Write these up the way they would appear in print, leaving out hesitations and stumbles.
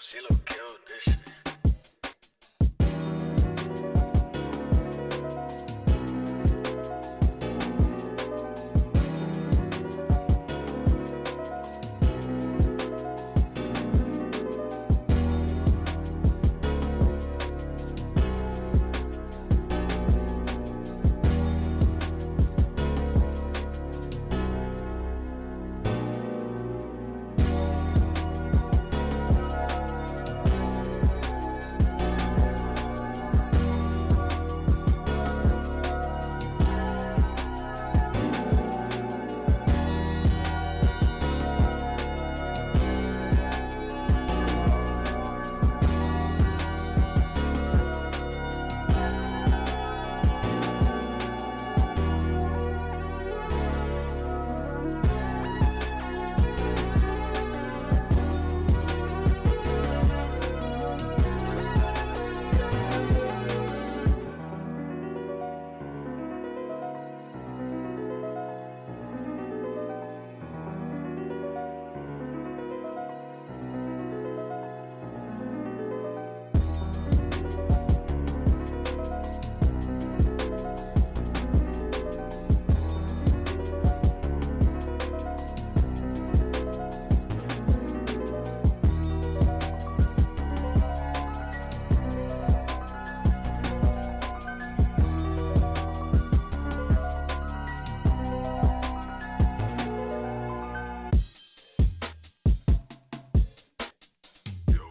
CeeLo killed this shit.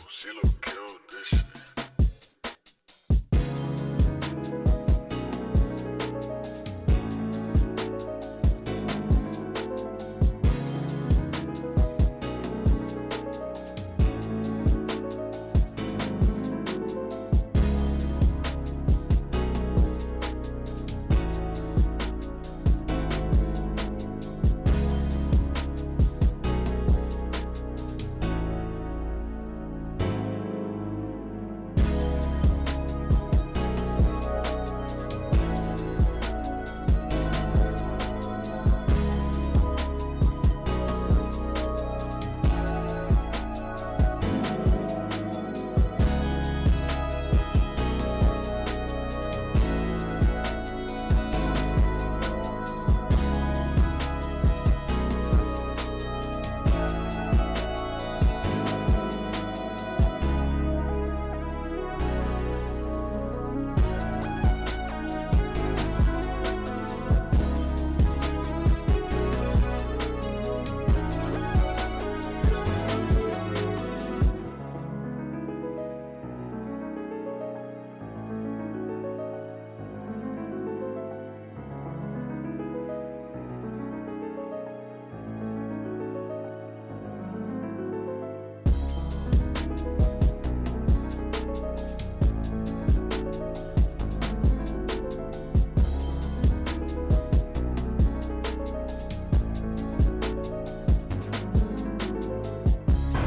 CeeLo killed this shit.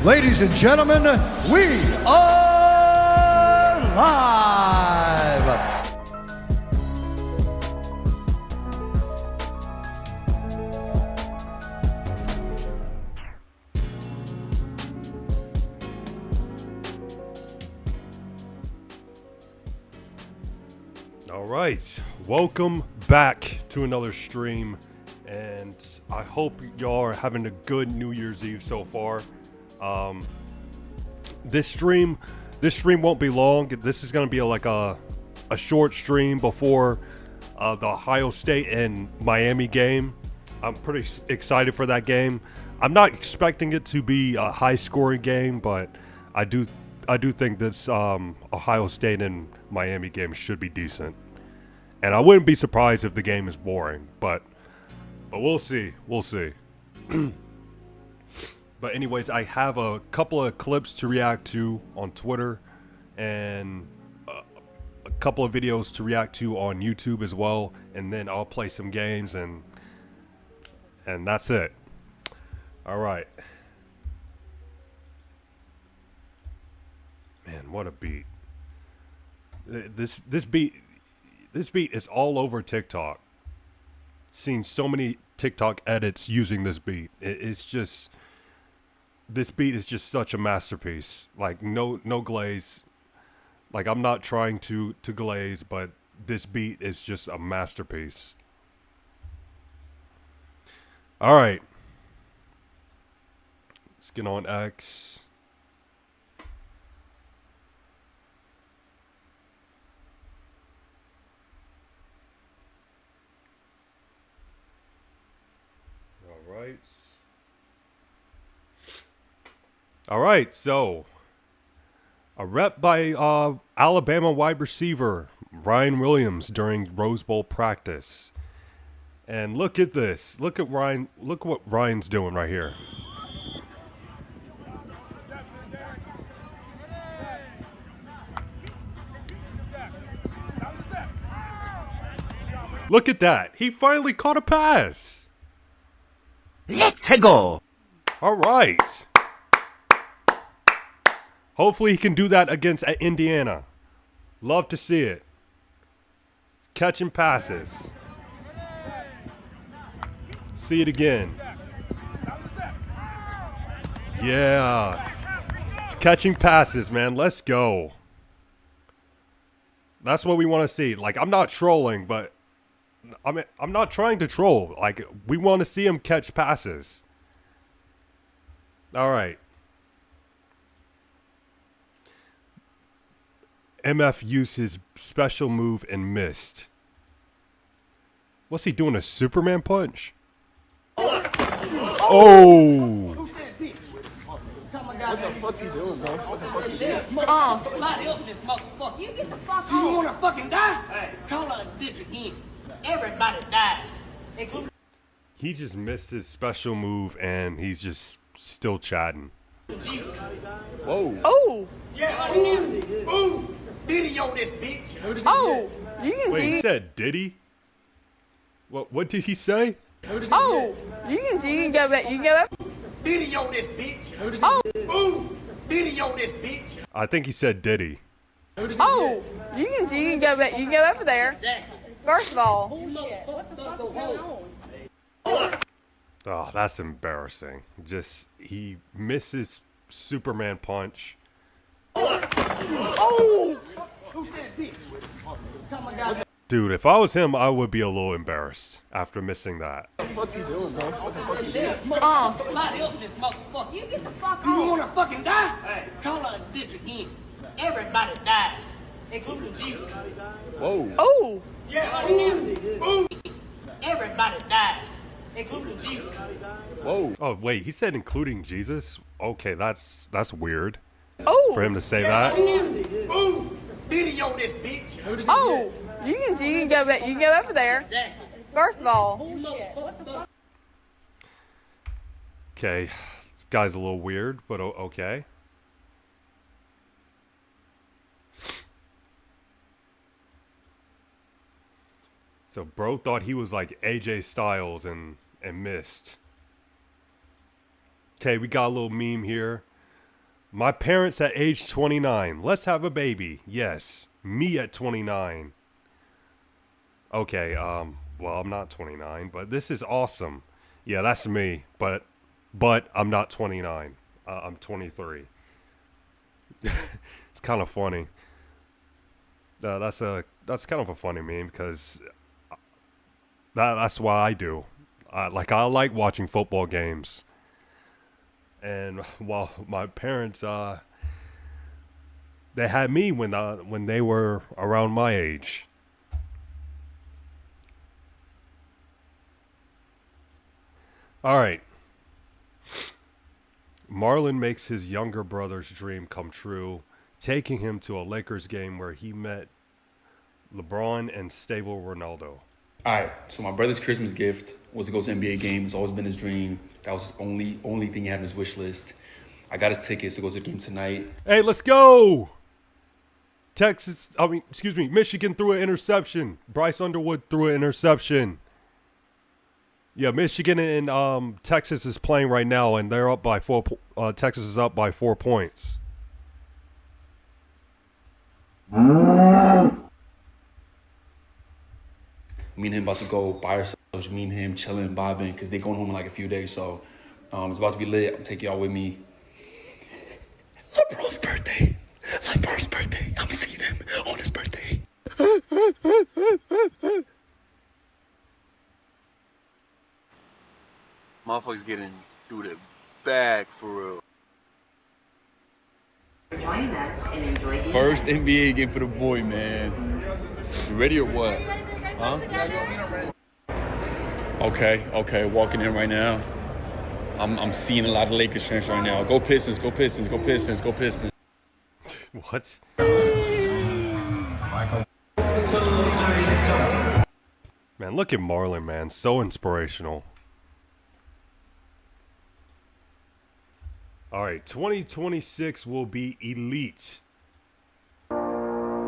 Ladies and gentlemen, we are live. All right, welcome back to another stream, and I hope y'all are having a good New Year's Eve so far. this stream won't be long. This is gonna be like a short stream before the Ohio State and Miami game. I'm pretty excited for that game. I'm not expecting it to be a high-scoring game, but I do think this Ohio State and Miami game should be decent. And I wouldn't be surprised if the game is boring, but we'll see. We'll see. But anyways, I have a couple of clips to react to on Twitter and a couple of videos to react to on YouTube as well, and then I'll play some games and that's it. All right. Man, what a beat. This beat is all over TikTok. Seen so many TikTok edits using this beat. It's just, this beat is just such a masterpiece. Like no glaze. Like I'm not trying to glaze, but this beat is just a masterpiece. All right. Let's get on X. All right, so a rep by Alabama wide receiver Ryan Williams during Rose Bowl practice. And look at this. Look at Ryan. Look what Ryan's doing right here. Look at that. He finally caught a pass. Let's go. All right. Hopefully he can do that against Indiana. Love to see it. Catching passes. See it again. Yeah. It's catching passes, man. Let's go. That's what we want to see. Like, I'm not trolling, but I'm not trying to troll. Like, we want to see him catch passes. All right. MF used his special move and missed. What's he doing, a Superman punch? Oh! What the fuck you doing, bro? Somebody open this motherfucker. You get the fuck You on. wanna fucking die? Hey, call her a bitch again. Everybody dies. Including He just missed his special move and he's just still chatting. Jesus. Whoa. Oh, Yeah, ooh, video this bitch. oh, you can Wait, he see. said Diddy? What did he say? Oh, you can go back. You can go back. Video this bitch. Oh, Ooh, video this bitch. I think he said Diddy. oh, you can go back. You can go over there. Exactly. First of all, You motherfuckers don't go home. Oh, that's embarrassing. Just, he misses Superman punch. Who's that bitch? Dude, if I was him, I would be a little embarrassed after missing that. What the fuck you doing, bro? Somebody open this motherfucker. You get the fuck You on. wanna fucking die? Hey, call her a bitch again. Everybody dies. Including Jesus. Whoa. oh, Yeah, ooh, Everybody dies. Including Jesus. whoa. Oh, wait, he said including Jesus? Okay, that's weird oh, for him to say that. Ooh, video this bitch. oh, you can go back. You can go over there. Exactly. First of all, You motherfuckers don't. Okay, this guy's a little weird, but okay. So bro thought he was like AJ Styles and missed. Okay, we got a little meme here. My parents at age 29. Let's have a baby. Yes. Me at 29. Okay, well, I'm not 29, but this is awesome. Yeah, that's me, but I'm not 29. I'm 23. It's kind of funny. That's kind of a funny meme because that's why I do. I like watching football games. And while my parents They had me when they were around my age. All right. Marlon makes his younger brother's dream come true, taking him to a Lakers game where he met LeBron and stable Ronaldo. All right, so my brother's Christmas gift was to go to an NBA game. It's always been his dream. That was his only thing he had on his wish list. I got his tickets to go to the game tonight. Hey, let's go! Michigan threw an interception. Bryce Underwood threw an interception. Yeah, Michigan and Texas is playing right now, and they're up by 4. Texas is up by 4 points. Me and him about to go by ourselves. Me and him chilling, vibing, because they're going home in like a few days. So it's about to be lit. I'm gonna take y'all with me. LeBron's birthday. I'm seeing him on his birthday. Motherfuckers getting through the bag for real. Join us and enjoy the First NBA game for the boy, man. You ready or what? Huh? Okay. Walking in right now. I'm seeing a lot of Lakers fans right now. Go Pistons, go Pistons, go Pistons, go Pistons. What? Man, look at Marlon, man. So inspirational. All right, 2026 will be elite. Well,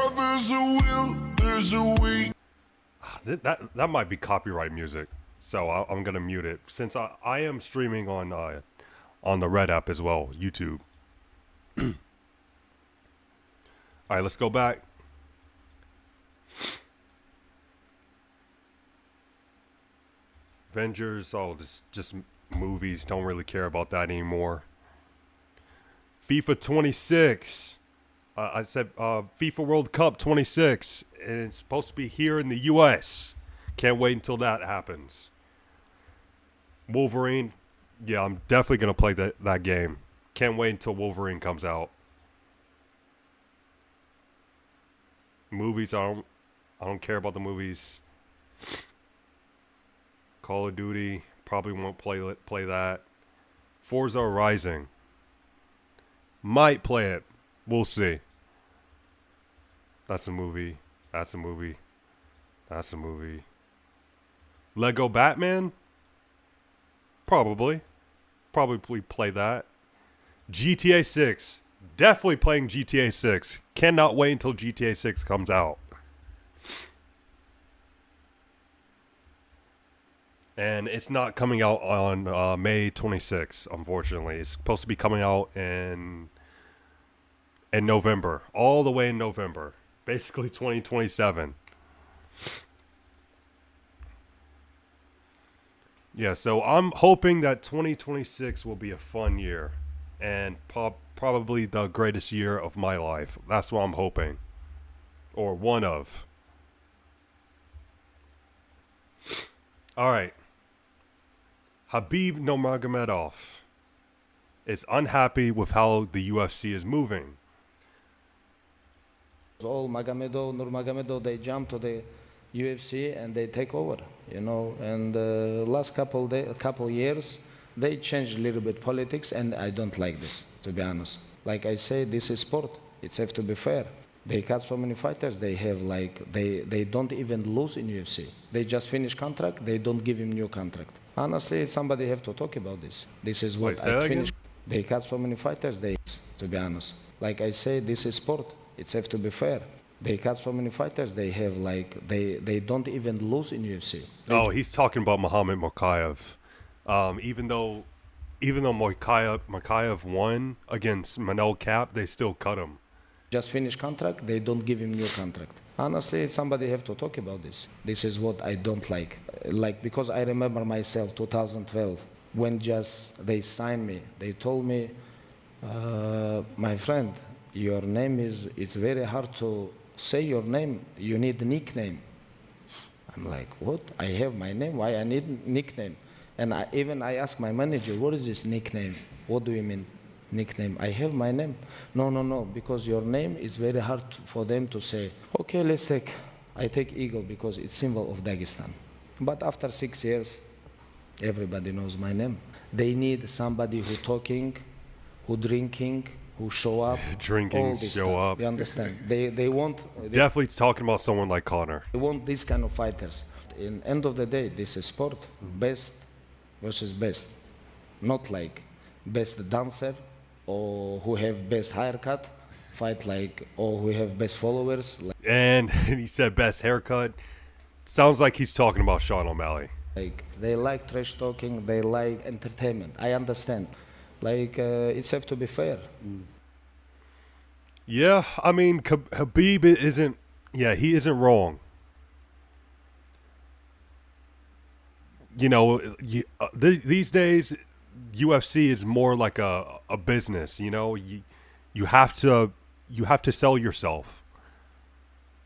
there's a will, there's a way. That might be copyright music, so I'm gonna mute it since I am streaming on the Red app as well, YouTube. All right, let's go back. Avengers, just movies. Don't really care about that anymore. FIFA 26. I said FIFA World Cup 26, and it's supposed to be here in the U.S. Can't wait until that happens. Wolverine, yeah, I'm definitely gonna play that game. Can't wait until Wolverine comes out. Movies, I don't care about the movies. Call of Duty, probably won't play that. Forza Horizon, might play it. We'll see. That's a movie. Lego Batman? Probably play that. GTA 6. Definitely playing GTA 6. Cannot wait until GTA 6 comes out. And it's not coming out on May 26th, unfortunately. It's supposed to be coming out in November. All the way in November. Basically 2027. Yeah, so I'm hoping that 2026 will be a fun year. And probably the greatest year of my life. That's what I'm hoping. Or one of. Alright. Khabib Nurmagomedov is unhappy with how the UFC is moving. All Nurmagomedov, they jump to the UFC and they take over, and the last couple years, they changed a little bit politics, and I don't like this, to be honest. Like I say, this is sport. It's have to be fair. They cut so many fighters, they have they don't even lose in UFC. They just finish contract, they don't give him new contract. Honestly, somebody have to talk about this. This is what I finished. They cut so many fighters, to be honest. Like I say, this is sport. It's have to be fair. They cut so many fighters, they have they don't even lose in UFC. He's talking about Muhammad Mokaev. Even though Mokaev won against Manel Cap, they still cut him. Just finished contract, they don't give him new contract. Honestly, somebody have to talk about this. This is what I don't like. Because I remember myself, 2012, when just they signed me, they told me, my friend, your name it's very hard to say your name. You need a nickname. I'm like, what? I have my name, why I need nickname? And I asked my manager, what is this nickname? What do you mean? Nickname. I have my name. No, because your name is very hard for them to say. Okay, I take Eagle because it's symbol of Dagestan. But after 6 years, everybody knows my name. They need somebody who talking, who drinking, who show up. Drinking, all this show stuff. up. You understand? They want. Definitely talking about someone like Connor. They want these kind of fighters. In end of the day, this is sport. Best versus best. Not like best dancer or who have best haircut. Fight like or who have best followers. And he said best haircut. Sounds like he's talking about Sean O'Malley. Like they like trash talking. They like entertainment. I understand. Like it's have to be fair. Yeah, I mean, Khabib isn't. Yeah, he isn't wrong. You know, these days, UFC is more like a business. You know, you have to sell yourself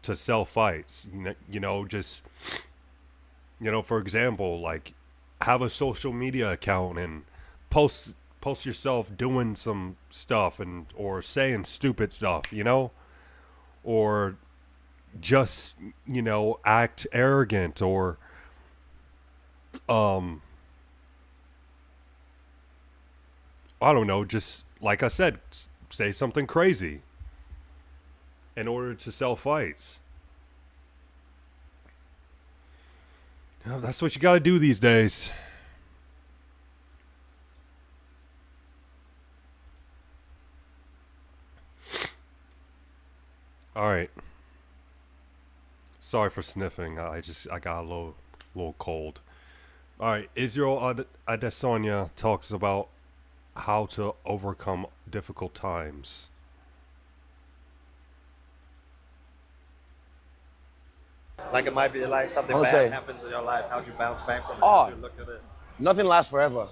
to sell fights. Just for example, like have a social media account and post yourself doing some stuff or saying stupid stuff, or just act arrogant or I don't know, just like I said, say something crazy in order to sell fights. That's what you got to do these days. All right. Sorry for sniffing. I got a little cold. All right. Israel Adesanya talks about how to overcome difficult times. Like it might be like something bad happens in your life. How'd you bounce back from it? Oh, You look at it. nothing lasts forever.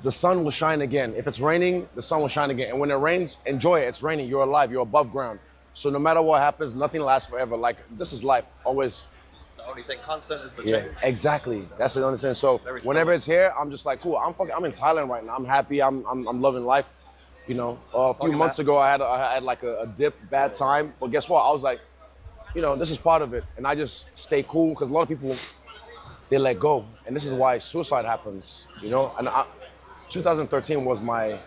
The sun will shine again. If it's raining, the sun will shine again. And when it rains, enjoy it. It's raining. You're alive. You're above ground. So no matter what happens, nothing lasts forever. Like, this is life. Always. The only thing constant is the Yeah, change. exactly. That's what I understand. So Very whenever it's here, I'm just like, cool. I'm in Thailand right now. I'm happy. I'm loving life. A few months ago, I had like a dip, bad time. But guess what? I was like, this is part of it. And I just stay cool because a lot of people, they let go. And this is why suicide happens, And 2013 was my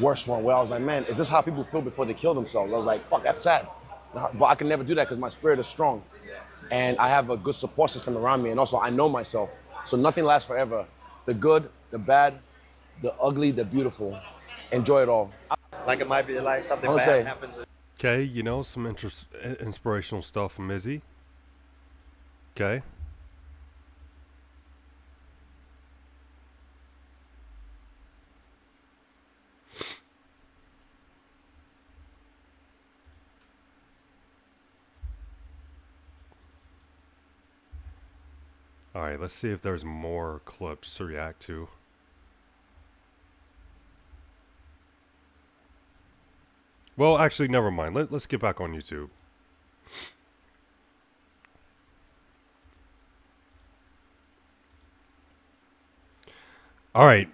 worst one where I was like, man, is this how people feel before they kill themselves? I was like, fuck, that's sad. But I can never do that because my spirit is strong. And I have a good support system around me. And also I know myself. So nothing lasts forever. The good, the bad, the ugly, the beautiful. Enjoy it all. Like it might be like something I'll bad say- happens. Okay, some inspirational stuff from Izzy. Okay. All right, let's see if there's more clips to react to. Well, actually, never mind. Let's get back on YouTube. All right.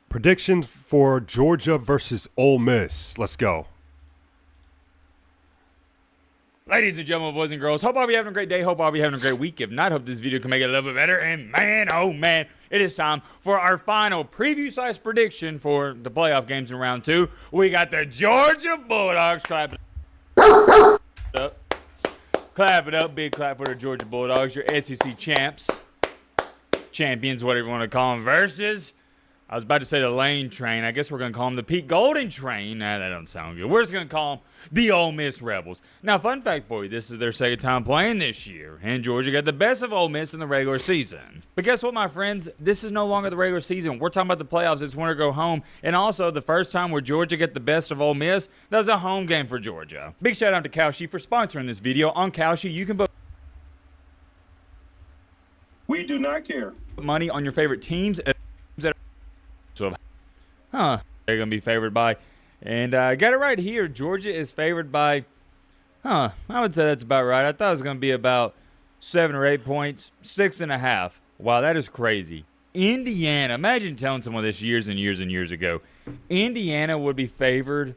Predictions for Georgia versus Ole Miss. Let's go. Ladies and gentlemen, boys and girls, hope I'll be having a great day. Hope I'll be having a great week. If not, hope this video can make it a little bit better. And man, oh man, it is time for our final preview / prediction for the playoff games in round 2. We got the Georgia Bulldogs. Clap it up. Clap it up. Big clap for the Georgia Bulldogs, your SEC champs. Champions, whatever you want to call them, versus, I was about to say the Lane Train. I guess we're going to call them the Pete Golden Train. Nah, that don't sound good. We're just going to call them the Ole Miss Rebels. Now, fun fact for you, this is their second time playing this year, and Georgia got the best of Ole Miss in the regular season. But guess what, my friends? This is no longer the regular season. We're talking about the playoffs. It's winner go home. And also, the first time where Georgia got the best of Ole Miss, that was a home game for Georgia. Big shout out to Kalshi for sponsoring this video. On Kalshi, you can book. We do not care. Money on your favorite teams. So, they're going to be favored by. And I got it right here. Georgia is favored by, I would say that's about right. I thought it was going to be about 7 or 8 points, 6.5. Wow, that is crazy. Indiana, imagine telling someone this years and years and years ago. Indiana would be favored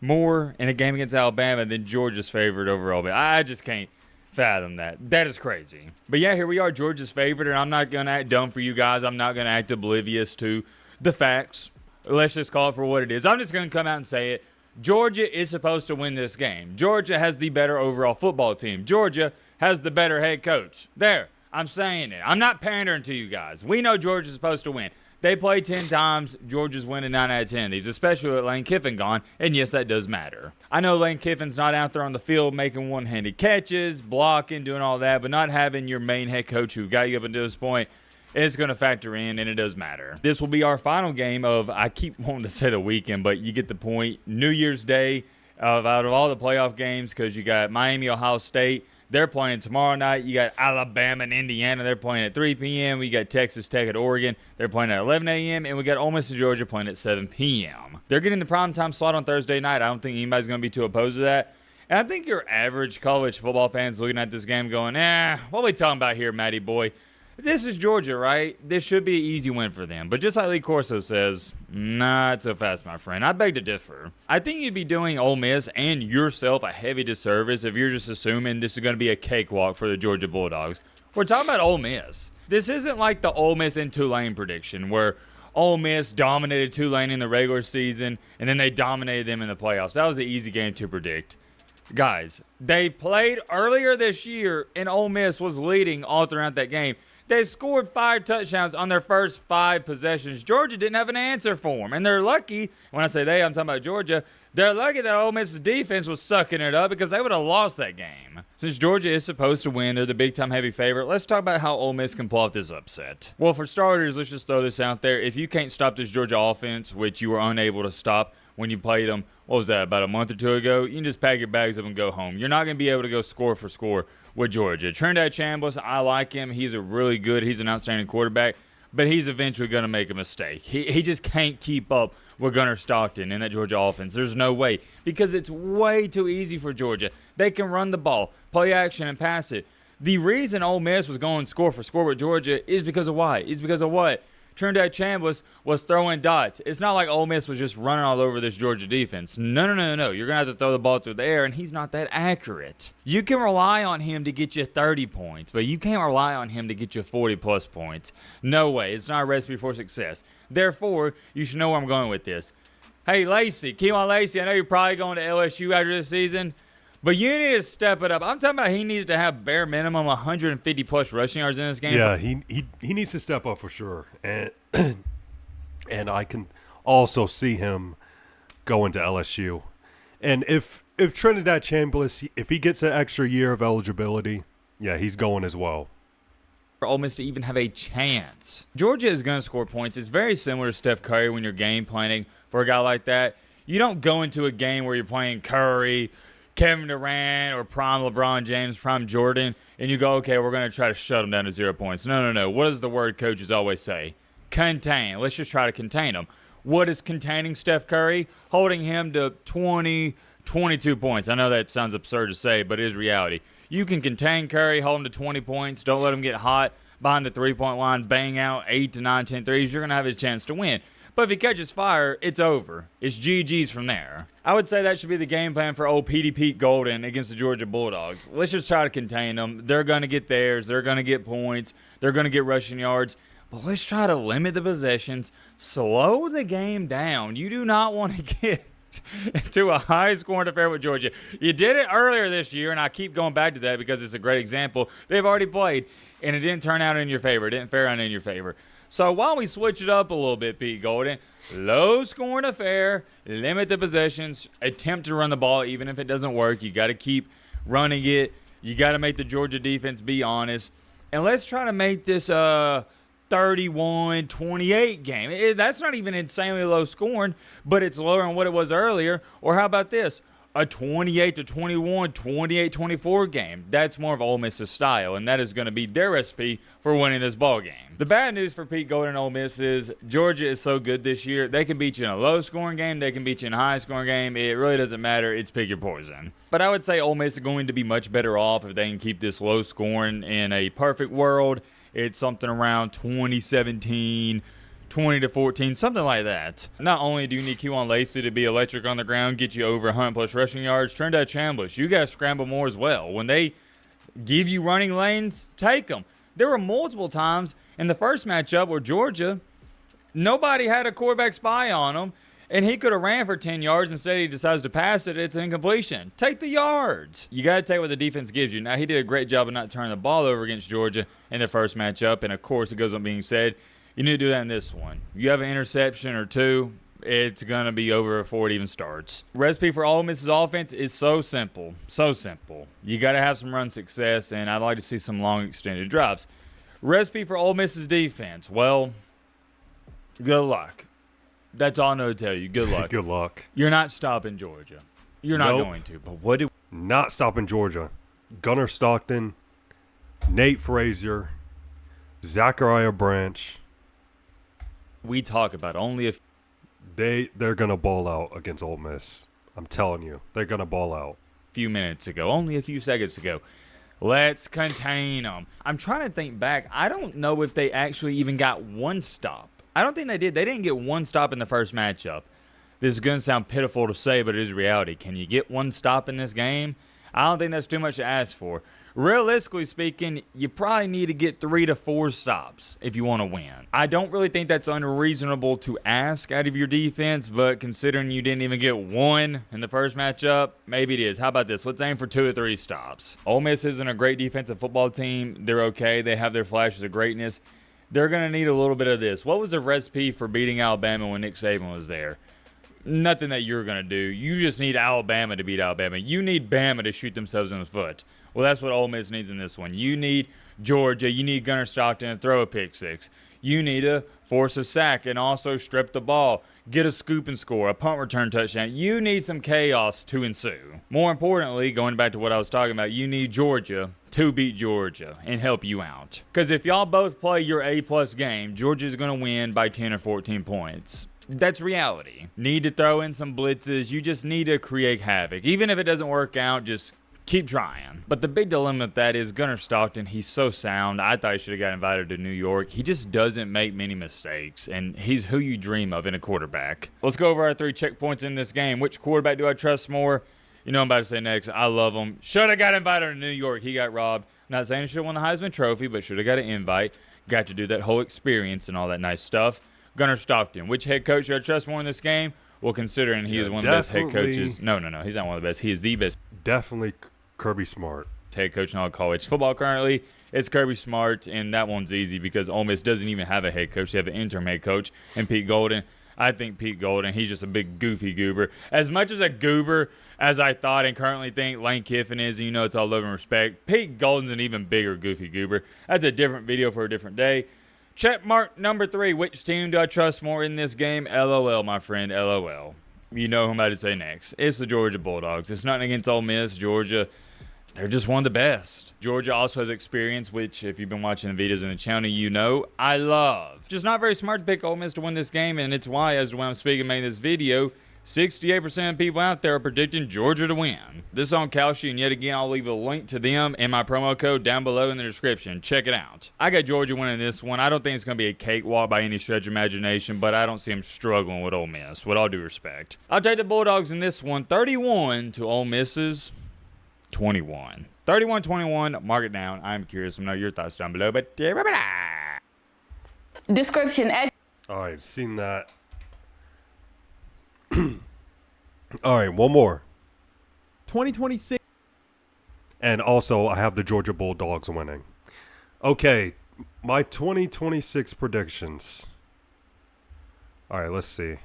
more in a game against Alabama than Georgia's favored overall. But I just can't fathom that. That is crazy. But yeah, here we are. Georgia's favored, and I'm not going to act dumb for you guys. I'm not going to act oblivious to the facts. Let's just call it for what it is. I'm just going to come out and say it. Georgia is supposed to win this game. Georgia has the better overall football team. Georgia has the better head coach. There, I'm saying it. I'm not pandering to you guys. We know Georgia's supposed to win. They play 10 times. Georgia's winning 9 out of 10 of these, especially with Lane Kiffin gone. And yes, that does matter. I know Lane Kiffin's not out there on the field making one-handed catches, blocking, doing all that, but not having your main head coach who got you up until this point is going to factor in, and it does matter. This will be our final game of, I keep wanting to say the weekend, but you get the point. New Year's Day, out of all the playoff games, because you got Miami, Ohio State. They're playing tomorrow night. You got Alabama and Indiana. They're playing at 3 p.m. We got Texas Tech at Oregon. They're playing at 11 a.m. And we got Ole Miss and Georgia playing at 7 p.m. They're getting the primetime slot on Thursday night. I don't think anybody's going to be too opposed to that. And I think your average college football fans looking at this game going, what are we talking about here, Matty boy? This is Georgia, right? This should be an easy win for them. But just like Lee Corso says, not so fast, my friend. I beg to differ. I think you'd be doing Ole Miss and yourself a heavy disservice if you're just assuming this is going to be a cakewalk for the Georgia Bulldogs. We're talking about Ole Miss. This isn't like the Ole Miss and Tulane prediction where Ole Miss dominated Tulane in the regular season and then they dominated them in the playoffs. That was an easy game to predict. Guys, they played earlier this year and Ole Miss was leading all throughout that game. They scored 5 touchdowns on their first 5 possessions. Georgia didn't have an answer for them. And they're lucky, when I say they, I'm talking about Georgia, they're lucky that Ole Miss's defense was sucking it up because they would have lost that game. Since Georgia is supposed to win, they're the big-time heavy favorite, let's talk about how Ole Miss can pull off this upset. Well, for starters, let's just throw this out there. If you can't stop this Georgia offense, which you were unable to stop when you played them, what was that, about a month or 2 ago, you can just pack your bags up and go home. You're not going to be able to go score for score with Georgia. Trinidad Chambliss, I like him. He's an outstanding quarterback, but he's eventually going to make a mistake. He just can't keep up with Gunnar Stockton in that Georgia offense. There's no way, because it's way too easy for Georgia. They can run the ball, play action, and pass it. The reason Ole Miss was going score for score with Georgia is because of why? Is because of what? Trinidad Chambliss was throwing dots. It's not like Ole Miss was just running all over this Georgia defense. No. You're going to have to throw the ball through the air, and he's not that accurate. You can rely on him to get you 30 points, but you can't rely on him to get you 40-plus points. No way. It's not a recipe for success. Therefore, you should know where I'm going with this. Hey, Lacey, Keelan Lacey, I know you're probably going to LSU after this season, but you need to step it up. I'm talking about he needs to have bare minimum 150-plus rushing yards in this game. Yeah, he needs to step up for sure. And and I can also see him going to LSU. And if Trinidad Chambliss, if he gets an extra year of eligibility, yeah, he's going as well. For Ole Miss to even have a chance. Georgia is going to score points. It's very similar to Steph Curry when you're game planning for a guy like that. You don't go into a game where you're playing Curry, Kevin Durant, or prime LeBron James, prime Jordan, and you go, okay, we're going to try to shut them down to 0 points. No. What does the word coaches always say? Contain. Let's just try to contain them. What is containing Steph Curry? Holding him to 20, 22 points. I know that sounds absurd to say, but it is reality. You can contain Curry, hold him to 20 points, don't let him get hot behind the three-point line, bang out 8 to 9, 10 threes, you're going to have a chance to win. But if he catches fire, it's over. It's GG's from there. I would say that should be the game plan for old Petey Pete Golden against the Georgia Bulldogs. Let's just try to contain them. They're going to get theirs. They're going to get points. They're going to get rushing yards. But let's try to limit the possessions. Slow the game down. You do not want to get to a high-scoring affair with Georgia. You did it earlier this year, and I keep going back to that because it's a great example. They've already played, and it didn't turn out in your favor. It didn't fare out in your favor. So why don't we switch it up a little bit, Pete Golden? Low-scoring affair, limit the possessions, attempt to run the ball even if it doesn't work. You got to keep running it. You got to make the Georgia defense be honest. And let's try to make this 31-28 game. That's not even insanely low scoring, but it's lower than what it was earlier. Or how about this? A 28-21, 28-24 game. That's more of Ole Miss's style, and that is going to be their recipe for winning this ball game. The bad news for Pete Golden and Ole Miss is Georgia is so good this year. They can beat you in a low-scoring game. They can beat you in a high-scoring game. It really doesn't matter. It's pick your poison. But I would say Ole Miss is going to be much better off if they can keep this low-scoring. In a perfect world, it's something around 2017, 20-14, something like that. Not only do you need Kewan Lacey to be electric on the ground, get you over 100+ rushing yards, Trindad Chambliss, you got to scramble more as well. When they give you running lanes, take them. There were multiple times in the first matchup where Georgia, nobody had a quarterback spy on him, and he could have ran for 10 yards. Instead, he decides to pass it. It's incompletion. Take the yards. You got to take what the defense gives you. Now, he did a great job of not turning the ball over against Georgia in the first matchup, and, of course, it goes on being said, you need to do that in this one. You have an interception or two, it's going to be over before it even starts. Recipe for Ole Miss's offense is so simple. So simple. You got to have some run success, and I'd like to see some long extended drives. Recipe for Ole Miss's defense. Well, good luck. That's all I know to tell you. Good luck. Good luck. You're not stopping Georgia. You're not going to. But what do... Not stopping Georgia. Gunnar Stockton, Nate Frazier, Zachariah Branch. We talk about only if they're gonna ball out against Ole Miss. I'm telling you, they're gonna ball out. A few minutes ago, only a few seconds ago. Let's contain them. I'm trying to think back. I don't know if they actually even got one stop. I don't think they did. They didn't get one stop in the first matchup. This is going to sound pitiful to say, but it is reality. Can you get one stop in this game? I don't think that's too much to ask for. Realistically speaking, you probably need to get 3 to 4 stops if you want to win. I don't really think that's unreasonable to ask out of your defense, but considering you didn't even get one in the first matchup, maybe it is. How about this? Let's aim for 2 or 3 stops. Ole Miss isn't a great defensive football team. They're okay. They have their flashes of greatness. They're going to need a little bit of this. What was the recipe for beating Alabama when Nick Saban was there? Nothing that you're going to do. You just need Alabama to beat Alabama. You need Bama to shoot themselves in the foot. Well, that's what Ole Miss needs in this one. You need Georgia. You need Gunnar Stockton to throw a pick six. You need to force a sack and also strip the ball. Get a scoop and score, a punt return touchdown. You need some chaos to ensue. More importantly, going back to what I was talking about, you need Georgia to beat Georgia and help you out. Because if y'all both play your A-plus game, Georgia's going to win by 10 or 14 points. That's reality. Need to throw in some blitzes. You just need to create havoc. Even if it doesn't work out, just keep trying. But the big dilemma with that is Gunnar Stockton, he's so sound. I thought he should have got invited to New York. He just doesn't make many mistakes, and he's who you dream of in a quarterback. Let's go over our 3 checkpoints in this game. Which quarterback do I trust more? You know I'm about to say next. I love him. Should have got invited to New York. He got robbed. Not saying he should have won the Heisman Trophy, but should have got an invite. Got to do that whole experience and all that nice stuff. Gunnar Stockton. Which head coach do I trust more in this game? Well, considering he is one of the best head coaches. No. He's not one of the best. He is the best. Definitely Kirby Smart. Head coach in all college football currently. It's Kirby Smart, and that one's easy because Ole Miss doesn't even have a head coach. They have an interim head coach, and Pete Golden. I think Pete Golden, he's just a big goofy goober. As much as a goober as I thought and currently think Lane Kiffin is, and you know it's all love and respect, Pete Golden's an even bigger goofy goober. That's a different video for a different day. Check mark number 3. Which team do I trust more in this game? LOL, my friend, LOL. You know who I'm about to say next. It's the Georgia Bulldogs. It's nothing against Ole Miss. Georgia, they're just one of the best. Georgia also has experience, which if you've been watching the videos in the channel, you know I love. Just not very smart to pick Ole Miss to win this game, and it's why, as when I'm speaking making this video, 68% of people out there are predicting Georgia to win. This is on Kalshi, and yet again, I'll leave a link to them and my promo code down below in the description. Check it out. I got Georgia winning this one. I don't think it's going to be a cakewalk by any stretch of imagination, but I don't see them struggling with Ole Miss, with all due respect. I'll take the Bulldogs in this one, 31 to Ole Miss's 21. 31-21, mark it down. I'm curious to know your thoughts down below, but Description. All right, seen that. All right, one more. 2026. And also, I have the Georgia Bulldogs winning. Okay, my 2026 predictions. All right, let's see.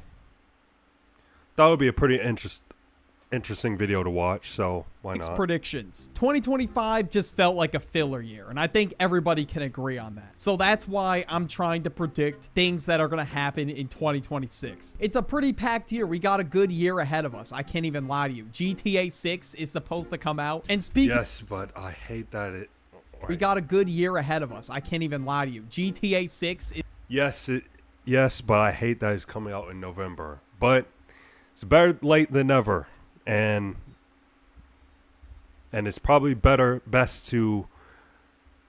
That would be a pretty interesting video to watch, so why not? Predictions. 2025 just felt like a filler year, and I think everybody can agree on that. So that's why I'm trying to predict things that are going to happen in 2026. It's a pretty packed year. We got a good year ahead of us. I can't even lie to you. GTA 6 is supposed to come out. And speaking... Yes, but I hate that it... Right. We got a good year ahead of us. I can't even lie to you. GTA 6 is... Yes, but I hate that it's coming out in November. But it's better late than never. And it's probably best to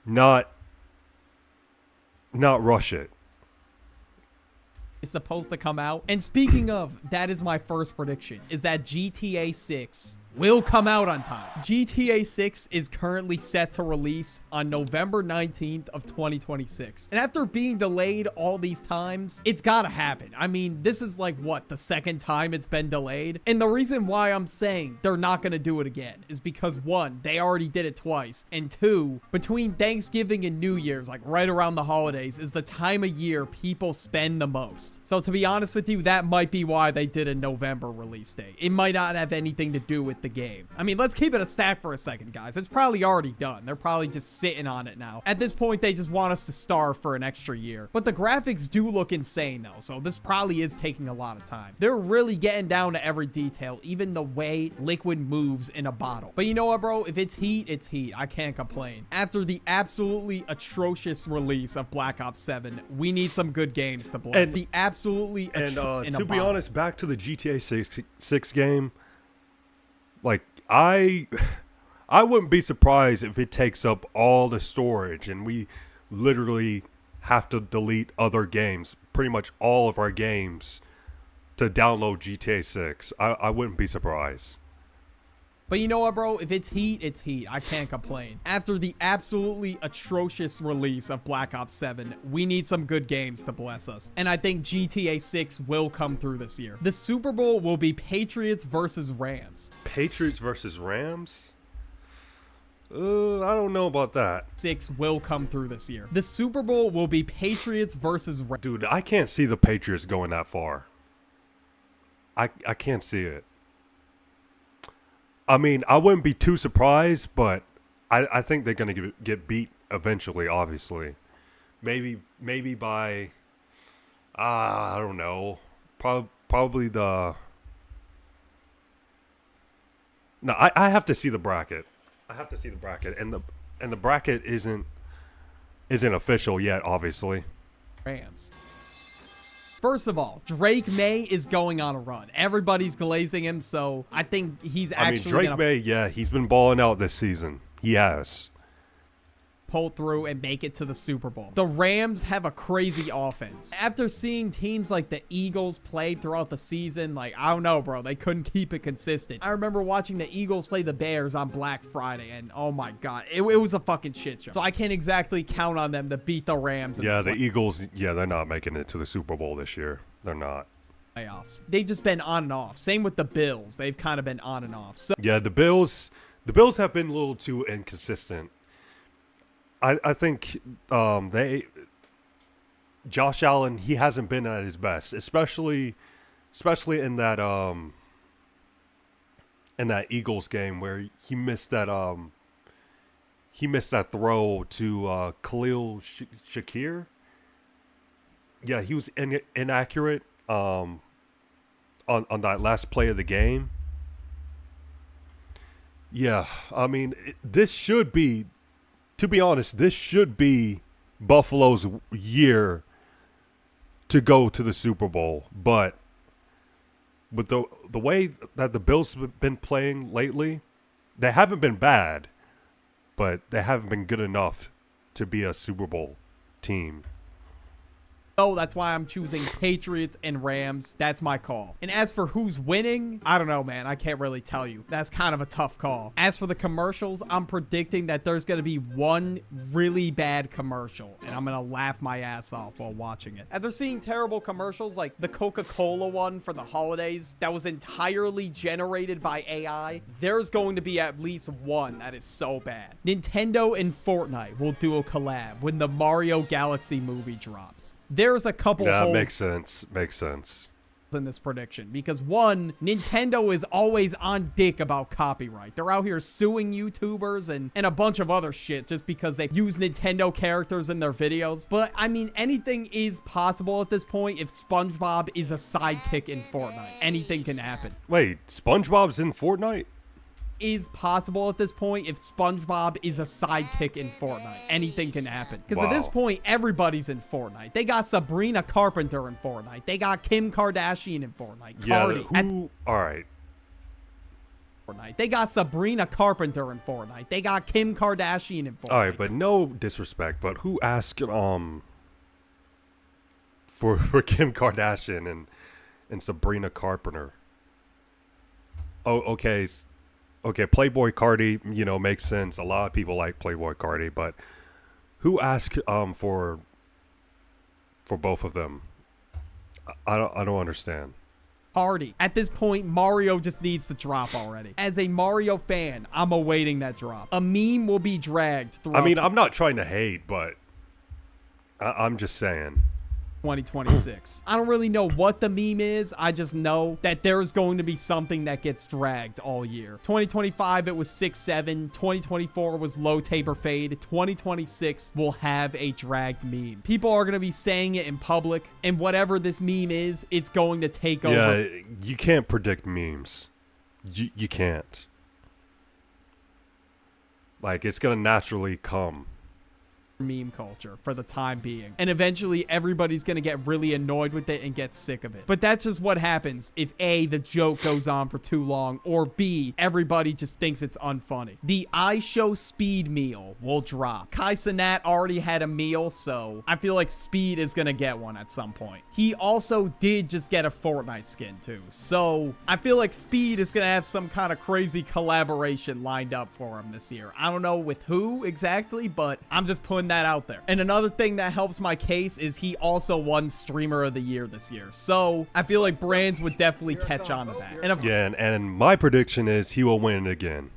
not rush it. is supposed to come out. And speaking of, that is my first prediction, is that GTA 6 will come out on time. GTA 6 is currently set to release on November 19th of 2026. And after being delayed all these times, it's gotta happen. I mean, this is like, what, the second time it's been delayed? And the reason why I'm saying they're not gonna do it again is because, one, they already did it twice, and two, between Thanksgiving and New Year's, like right around the holidays, is the time of year people spend the most. So to be honest with you, that might be why they did a November release date. It might not have anything to do with the game. I mean, let's keep it a stack for a second, guys. It's probably already done. They're probably just sitting on it now. At this point, they just want us to starve for an extra year. But the graphics do look insane, though, so this probably is taking a lot of time. They're really getting down to every detail, even the way liquid moves in a bottle. But you know what, bro? If it's heat, it's heat. I can't complain. After the absolutely atrocious release of Black Ops 7, we need some good games to bless. The absolutely to be honest, back to the GTA 6 game, like, I wouldn't be surprised if it takes up all the storage and we literally have to delete other games, pretty much all of our games, to download GTA 6. I wouldn't be surprised. But you know what, bro? If it's heat, it's heat. I can't complain. After the absolutely atrocious release of Black Ops 7, we need some good games to bless us. And I think GTA 6 will come through this year. The Super Bowl will be Patriots versus Rams. Patriots versus Rams? I don't know about that. 6 will come through this year. The Super Bowl will be Patriots versus Rams. Dude, I can't see the Patriots going that far. I can't see it. I mean, I wouldn't be too surprised, but I think they're going to get beat eventually, obviously. Maybe by, I don't know, probably the... No, I have to see the bracket. I have to see the bracket, and the bracket isn't official yet, obviously. Rams. First of all, Drake May is going on a run. Everybody's glazing him, so I think he's actually Drake May, yeah, he's been balling out this season. He has. Pull through and make it to the Super Bowl. The Rams have a crazy offense. After seeing teams like the Eagles play throughout the season, like, I don't know, bro, they couldn't keep it consistent. I remember watching the Eagles play the Bears on Black Friday, and oh my God, it was a fucking shit show. So I can't exactly count on them to beat the Rams. Yeah, the Eagles, yeah, they're not making it to the Super Bowl this year. They're not. Playoffs. They've just been on and off. Same with the Bills. They've kind of been on and off. So yeah, the Bills have been a little too inconsistent. I think Josh Allen, he hasn't been at his best, especially in that Eagles game where he missed that throw to Khalil Shakir. Yeah, he was inaccurate on that last play of the game. Yeah, I mean, this should be, to be honest, this should be Buffalo's year to go to the Super Bowl. But with the way that the Bills have been playing lately, they haven't been bad, but they haven't been good enough to be a Super Bowl team. So that's why I'm choosing Patriots and Rams. That's my call. And as for who's winning, I don't know, man. I can't really tell you. That's kind of a tough call. As for the commercials, I'm predicting that there's going to be one really bad commercial, and I'm going to laugh my ass off while watching it. After seeing terrible commercials like the Coca-Cola one for the holidays that was entirely generated by AI, there's going to be at least one that is so bad. Nintendo and Fortnite will do a collab when the Mario Galaxy movie drops. There's a couple holes. Makes sense In this prediction, because one, Nintendo is always on dick about copyright. They're out here suing YouTubers and a bunch of other shit just because they use Nintendo characters in their videos. But I mean, anything is possible at this point. If SpongeBob is a sidekick in Fortnite, anything can happen. Wait, SpongeBob's in Fortnite? Is possible at this point. If SpongeBob is a sidekick in Fortnite, anything can happen. Because at this point, everybody's in Fortnite. They got Sabrina Carpenter in Fortnite. They got Kim Kardashian in Fortnite. Cardi. All right. Fortnite. They got Sabrina Carpenter in Fortnite. They got Kim Kardashian in Fortnite. All right, but no disrespect, but who asked for Kim Kardashian and Sabrina Carpenter. Oh, okay. Okay, Playboy Cardi, makes sense. A lot of people like Playboy Cardi, but who asked for both of them? I don't understand. Party. At this point, Mario just needs to drop already. As a Mario fan, I'm awaiting that drop. A meme will be dragged through. I mean, I'm not trying to hate, but I'm just saying. 2026. I don't really know what the meme is. I just know that there's going to be something that gets dragged all year. 2025, it was 6-7. 2024 was low taper fade. 2026 will have a dragged meme. People are going to be saying it in public, and whatever this meme is, it's going to take over. Yeah, you can't predict memes. You can't. Like, it's going to naturally come. Meme culture for the time being, and eventually everybody's gonna get really annoyed with it and get sick of it. But that's just what happens if A, the joke goes on for too long, or B, everybody just thinks it's unfunny. The I Show Speed meal will drop. Kai Cenat already had a meal, so I feel like Speed is gonna get one at some point. He also did just get a Fortnite skin too, so I feel like Speed is gonna have some kind of crazy collaboration lined up for him this year. I don't know with who exactly, but I'm just putting that out there. And another thing that helps my case is he also won Streamer of the Year this year, so I feel like brands would definitely catch on to that. And my prediction is he will win again.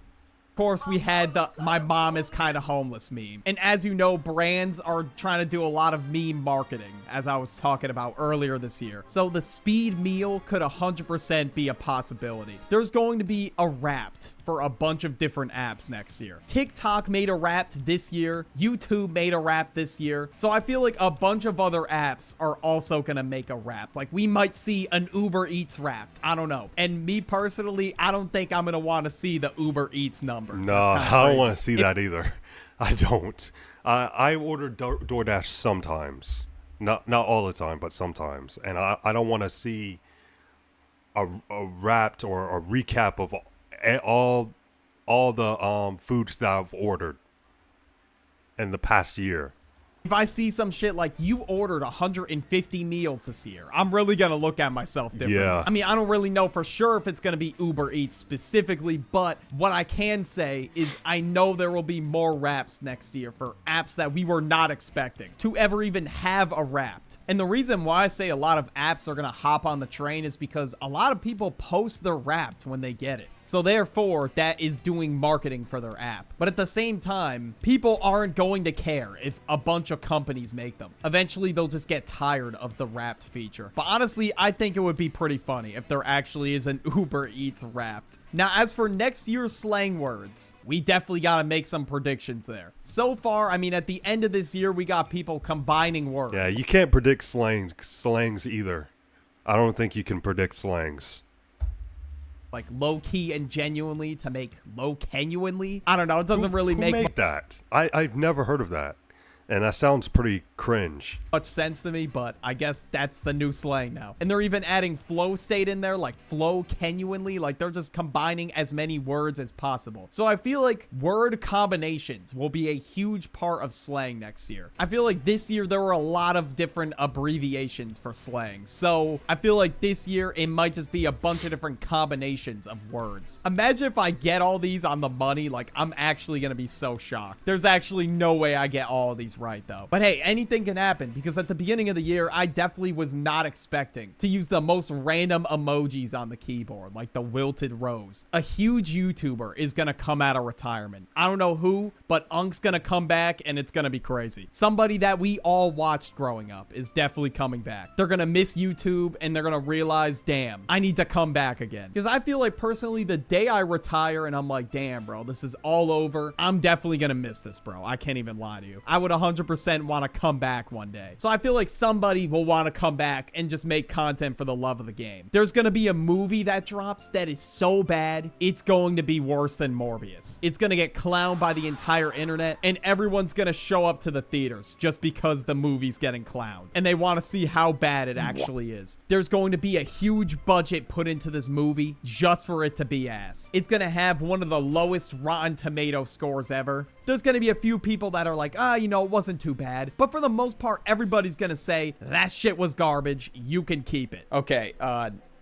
Of course, we had the "my mom is kind of homeless" meme. And as you know, brands are trying to do a lot of meme marketing, as I was talking about earlier this year. So the Speed meal could 100% be a possibility. There's going to be a Wrapped for a bunch of different apps next year. TikTok made a Wrapped this year. YouTube made a Wrapped this year. So I feel like a bunch of other apps are also gonna make a Wrapped. Like, we might see an Uber Eats Wrapped. I don't know. And me personally, I don't think I'm gonna want to see the Uber Eats numbers. No, I don't want to see that either. I don't. I order DoorDash sometimes. Not all the time, but sometimes. And I don't want to see a Wrapped or a recap of all the foods that I've ordered in the past year. If I see some shit like you ordered 150 meals this year, I'm really going to look at myself different. Yeah. I mean, I don't really know for sure if it's going to be Uber Eats specifically, but what I can say is I know there will be more Wraps next year for apps that we were not expecting to ever even have a Wrapped. And the reason why I say a lot of apps are going to hop on the train is because a lot of people post their Wrapped when they get it. So therefore, that is doing marketing for their app. But at the same time, people aren't going to care if a bunch of companies make them. Eventually, they'll just get tired of the Wrapped feature. But honestly, I think it would be pretty funny if there actually is an Uber Eats Wrapped. Now, as for next year's slang words, we definitely got to make some predictions there. So far, I mean, at the end of this year, we got people combining words. Yeah, you can't predict slangs either. I don't think you can predict slangs. Like low-key and genuinely to make low-genuinely. I don't know. It doesn't really Who make made that. I've never heard of that. And that sounds pretty cringe. Much sense to me, but I guess that's the new slang now. And they're even adding flow state in there, like flow genuinely, like they're just combining as many words as possible. So I feel like word combinations will be a huge part of slang next year. I feel like this year there were a lot of different abbreviations for slang. So I feel like this year it might just be a bunch of different combinations of words. Imagine if I get all these on the money, like I'm actually gonna be so shocked. There's actually no way I get all of these right though. But hey, anything can happen because at the beginning of the year, I definitely was not expecting to use the most random emojis on the keyboard, like the wilted rose. A huge YouTuber is gonna come out of retirement. I don't know who, but Unk's gonna come back and it's gonna be crazy. Somebody that we all watched growing up is definitely coming back. They're gonna miss YouTube and they're gonna realize, damn, I need to come back again. Because I feel like personally, the day I retire and I'm like, damn, bro, this is all over, I'm definitely gonna miss this, bro. I can't even lie to you. I would 100% want to come back one day. So I feel like somebody will want to come back and just make content for the love of the game. There's going to be a movie that drops that is so bad, it's going to be worse than Morbius. It's going to get clowned by the entire internet and everyone's going to show up to the theaters just because the movie's getting clowned and they want to see how bad it actually is. There's going to be a huge budget put into this movie just for it to be ass. It's going to have one of the lowest Rotten Tomato scores ever. There's going to be a few people that are like, you know, it wasn't too bad. But for the most part, everybody's going to say, that shit was garbage. You can keep it. Okay,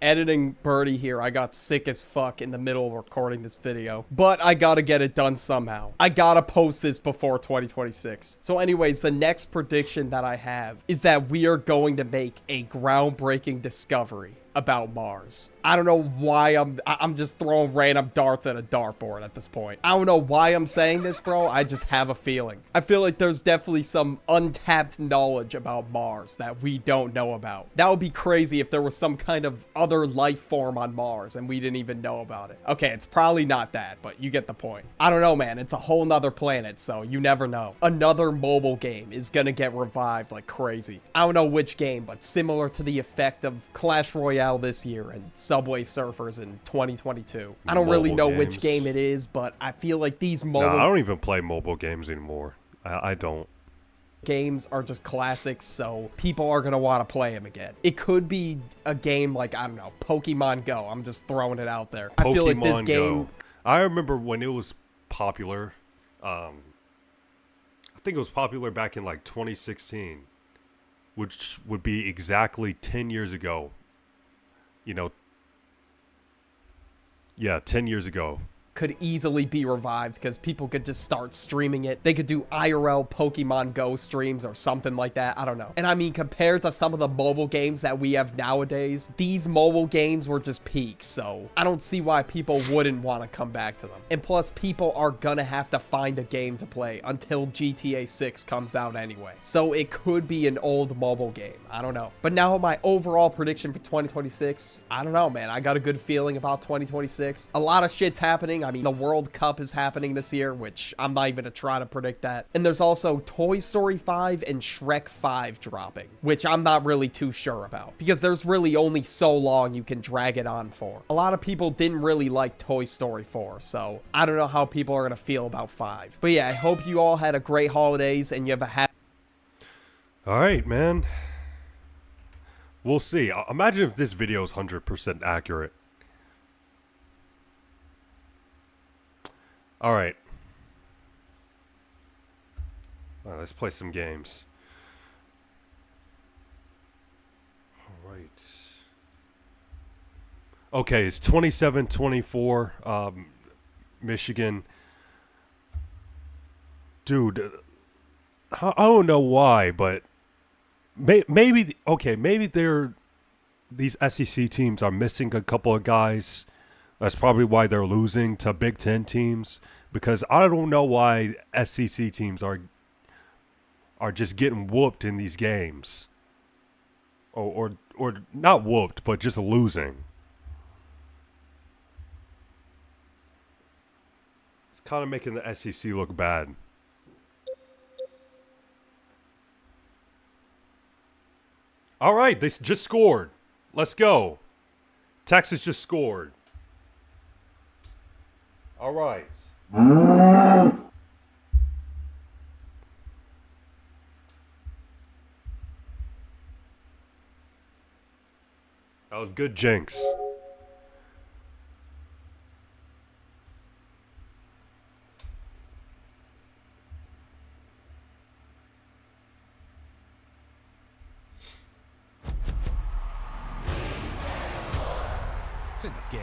editing Birdie here. I got sick as fuck in the middle of recording this video, but I gotta get it done somehow. I gotta post this before 2026. So anyways, the next prediction that I have is that we are going to make a groundbreaking discovery about Mars. I don't know why I'm just throwing random darts at a dartboard at this point. I don't know why I'm saying this, bro. I just have a feeling. I feel like there's definitely some untapped knowledge about Mars that we don't know about. That would be crazy if there was some kind of other life form on Mars and we didn't even know about it. Okay, it's probably not that, but you get the point. I don't know, man. It's a whole nother planet, so you never know. Another mobile game is gonna get revived like crazy. I don't know which game, but similar to the effect of Clash Royale this year and Subway Surfers in 2022. I don't really know which game it is, but I feel like these mobile... No, I don't even play mobile games anymore. I don't. Games are just classics, so people are going to want to play them again. It could be a game like, I don't know, Pokemon Go. I'm just throwing it out there. I feel like this game... Go. I remember when it was popular. I think it was popular back in like 2016, which would be exactly 10 years ago. You know, yeah, 10 years ago. Could easily be revived because people could just start streaming it. They could do IRL Pokemon Go streams or something like that. I don't know. And I mean, compared to some of the mobile games that we have nowadays, these mobile games were just peaks. So I don't see why people wouldn't want to come back to them. And plus, people are gonna have to find a game to play until GTA 6 comes out anyway. So it could be an old mobile game. I don't know. But now my overall prediction for 2026, I don't know, man. I got a good feeling about 2026. A lot of shit's happening. I mean, the World Cup is happening this year, which I'm not even gonna try to predict that. And there's also Toy Story 5 and Shrek 5 dropping, which I'm not really too sure about because there's really only so long you can drag it on for. A lot of people didn't really like Toy Story 4, so I don't know how people are gonna feel about 5. But yeah, I hope you all had a great holidays and you have a happy... All right, man. We'll see. Imagine if this video is 100% accurate. All right. Let's play some games. All right. Okay, it's 27-24, Michigan. Dude, I don't know why, but maybe these SEC teams are missing a couple of guys. That's probably why they're losing to Big Ten teams, because I don't know why SEC teams are just getting whooped in these games, or not whooped, but just losing. It's kind of making the SEC look bad. All right, they just scored. Let's go. Texas just scored. All right. That was good, Jinx. It's in the game.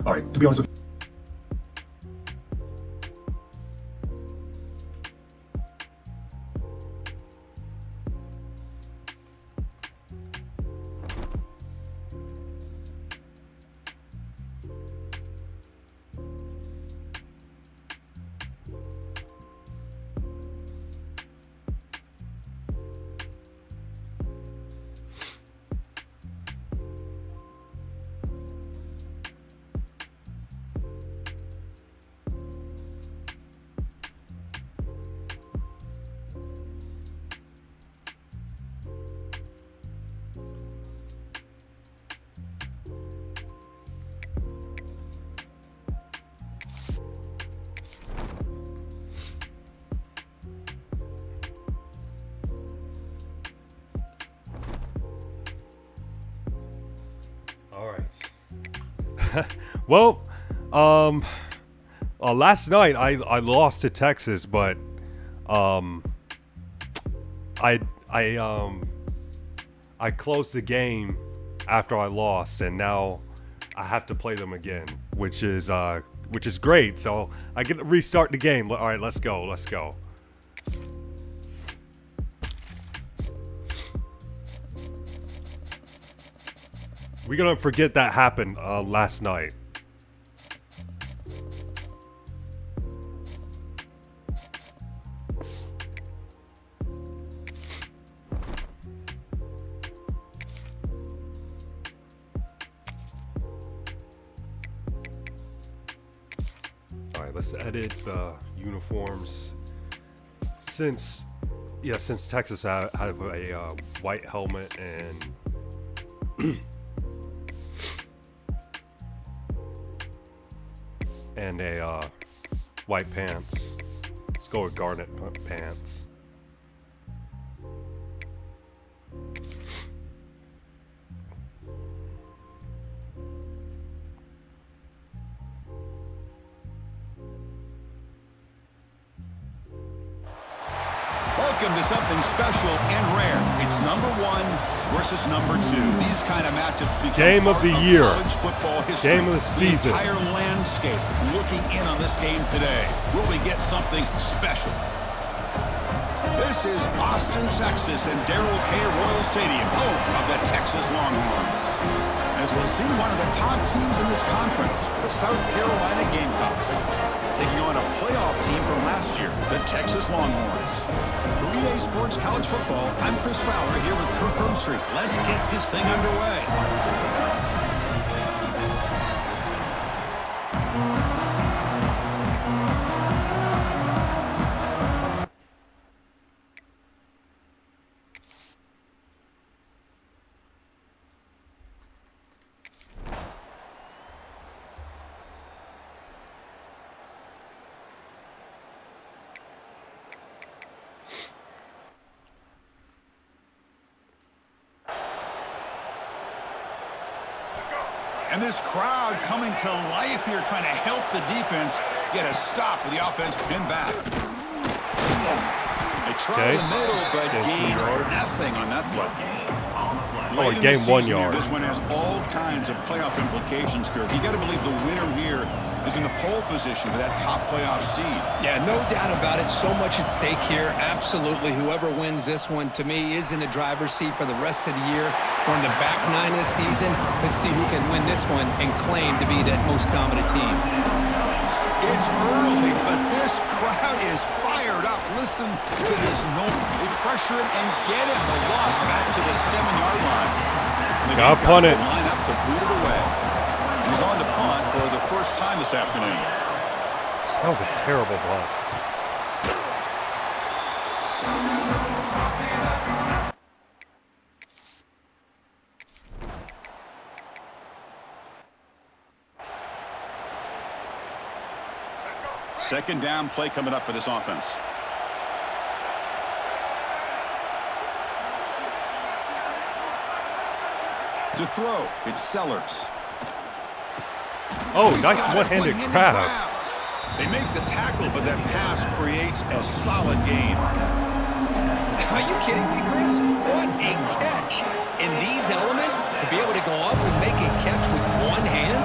All right, to be honest with you. Well, last night I lost to Texas, but I closed the game after I lost, and now I have to play them again, which is great. So I get to restart the game. All right, let's go. Let's go. We're gonna forget that happened last night. Alright, let's edit the uniforms. Since Texas have a white helmet and and a white pants. Let's go with garnet pants. Welcome to something special and rare. It's number 1 versus number 2. These kind of matchups become Game of the year. college football history. Game of the season. The entire landscape looking in on this game today. Will we get something special? This is Austin, Texas, and Darrell K. Royal Stadium, home of the Texas Longhorns. As we'll see, one of the top teams in this conference, the South Carolina Gamecocks, taking on a playoff team from last year, the Texas Longhorns. For EA Sports College Football, I'm Chris Fowler here with Kirk Herbstreit. Let's get this thing underway. And this crowd coming to life here, trying to help the defense get a stop with the offense pinned back. They try the middle, but gain nothing on that play. Oh, gain 1 yard. This one has all kinds of playoff implications, Kirk. You got to believe the winner here is in the pole position for that top playoff seed. Yeah, no doubt about it. So much at stake here. Absolutely. Whoever wins this one, to me, is in the driver's seat for the rest of the year. We're in the back 9 of the season. Let's see who can win this one and claim to be that most dominant team. It's early, but this crowd is fired up. Listen to this. They pressure him and get him. The loss back to the 7-yard line. Got to punt it. Line up to boot it away. He's on to punt for the first time this afternoon. That was a terrible punt. Second down play coming up for this offense. To throw, it's Sellers. Oh, nice one-handed grab. They make the tackle, but that pass creates a solid gain. Are you kidding me, Chris? What a catch. In these elements, to be able to go up and make a catch with one hand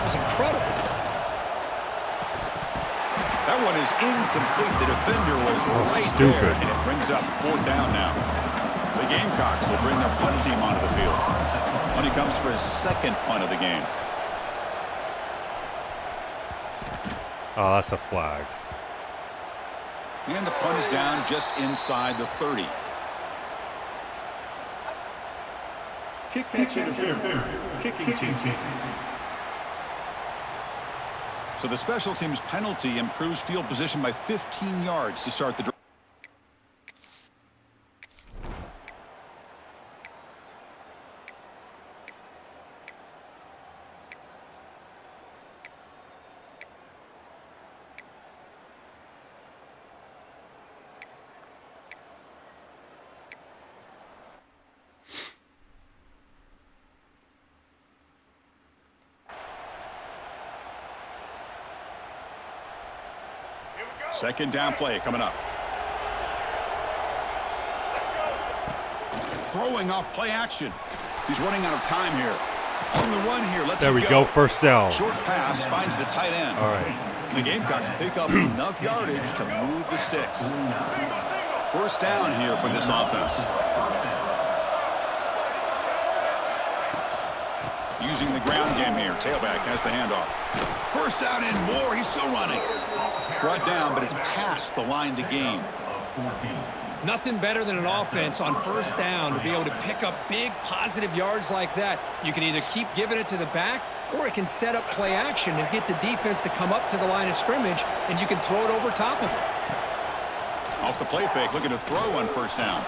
was incredible. That one is incomplete. The defender was right stupid. there, and it brings up 4th down now. The Gamecocks will bring their punt team onto the field. When he comes for his second punt of the game. Oh, that's a flag. And the punt is down just inside the 30. Kick catch interference. Kicking team. So the special teams penalty improves field position by 15 yards to start the drive. Second down play coming up. Throwing off play action. He's running out of time here. On the run here, let's There we go, first down. Short pass finds the tight end. All right. The Gamecocks pick up enough yardage to move the sticks. First down here for this offense. Using the ground game here. Tailback has the handoff. First down and more. He's still running. Brought down, but it's past the line to gain. Nothing better than an offense on first down to be able to pick up big positive yards like that. You can either keep giving it to the back, or it can set up play action and get the defense to come up to the line of scrimmage, and you can throw it over top of it. Off the play fake, looking to throw on first down.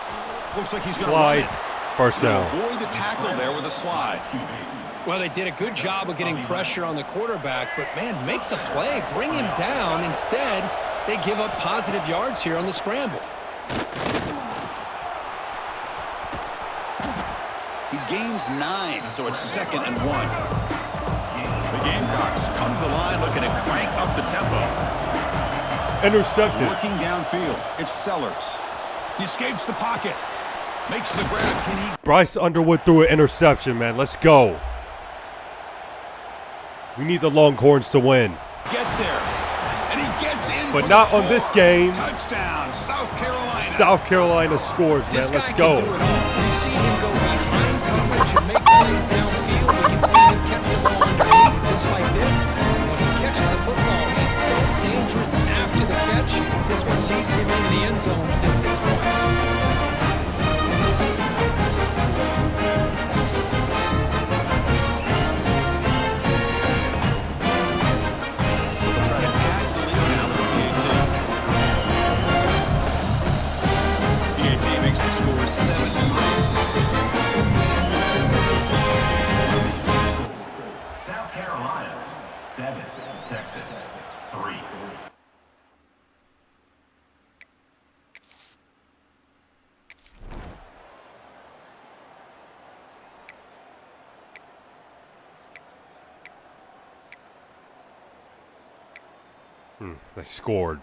Looks like he's going to Slide. First down. Avoid the tackle there with a slide. Well, they did a good job of getting pressure on the quarterback, but, man, make the play. Bring him down. Instead, they give up positive yards here on the scramble. He gains 9, so it's 2nd and 1. The Gamecocks come to the line looking to crank up the tempo. Intercepted. Looking downfield, it's Sellers. He escapes the pocket. Makes the grab. Can he? Bryce Underwood threw an interception, man. Let's go. We need the Longhorns to win. Get there. And he gets in. But not on this game. Touchdown, South Carolina. South Carolina scores, man. This Let's guy go. can do it all. We've seen him go behind coverage and make plays downfield. We can see him catch the ball underneath just like this. When he catches the football, he's so dangerous after the catch. This one leads him into the end zone for the 6 points. South Carolina 7, Texas 3. They scored.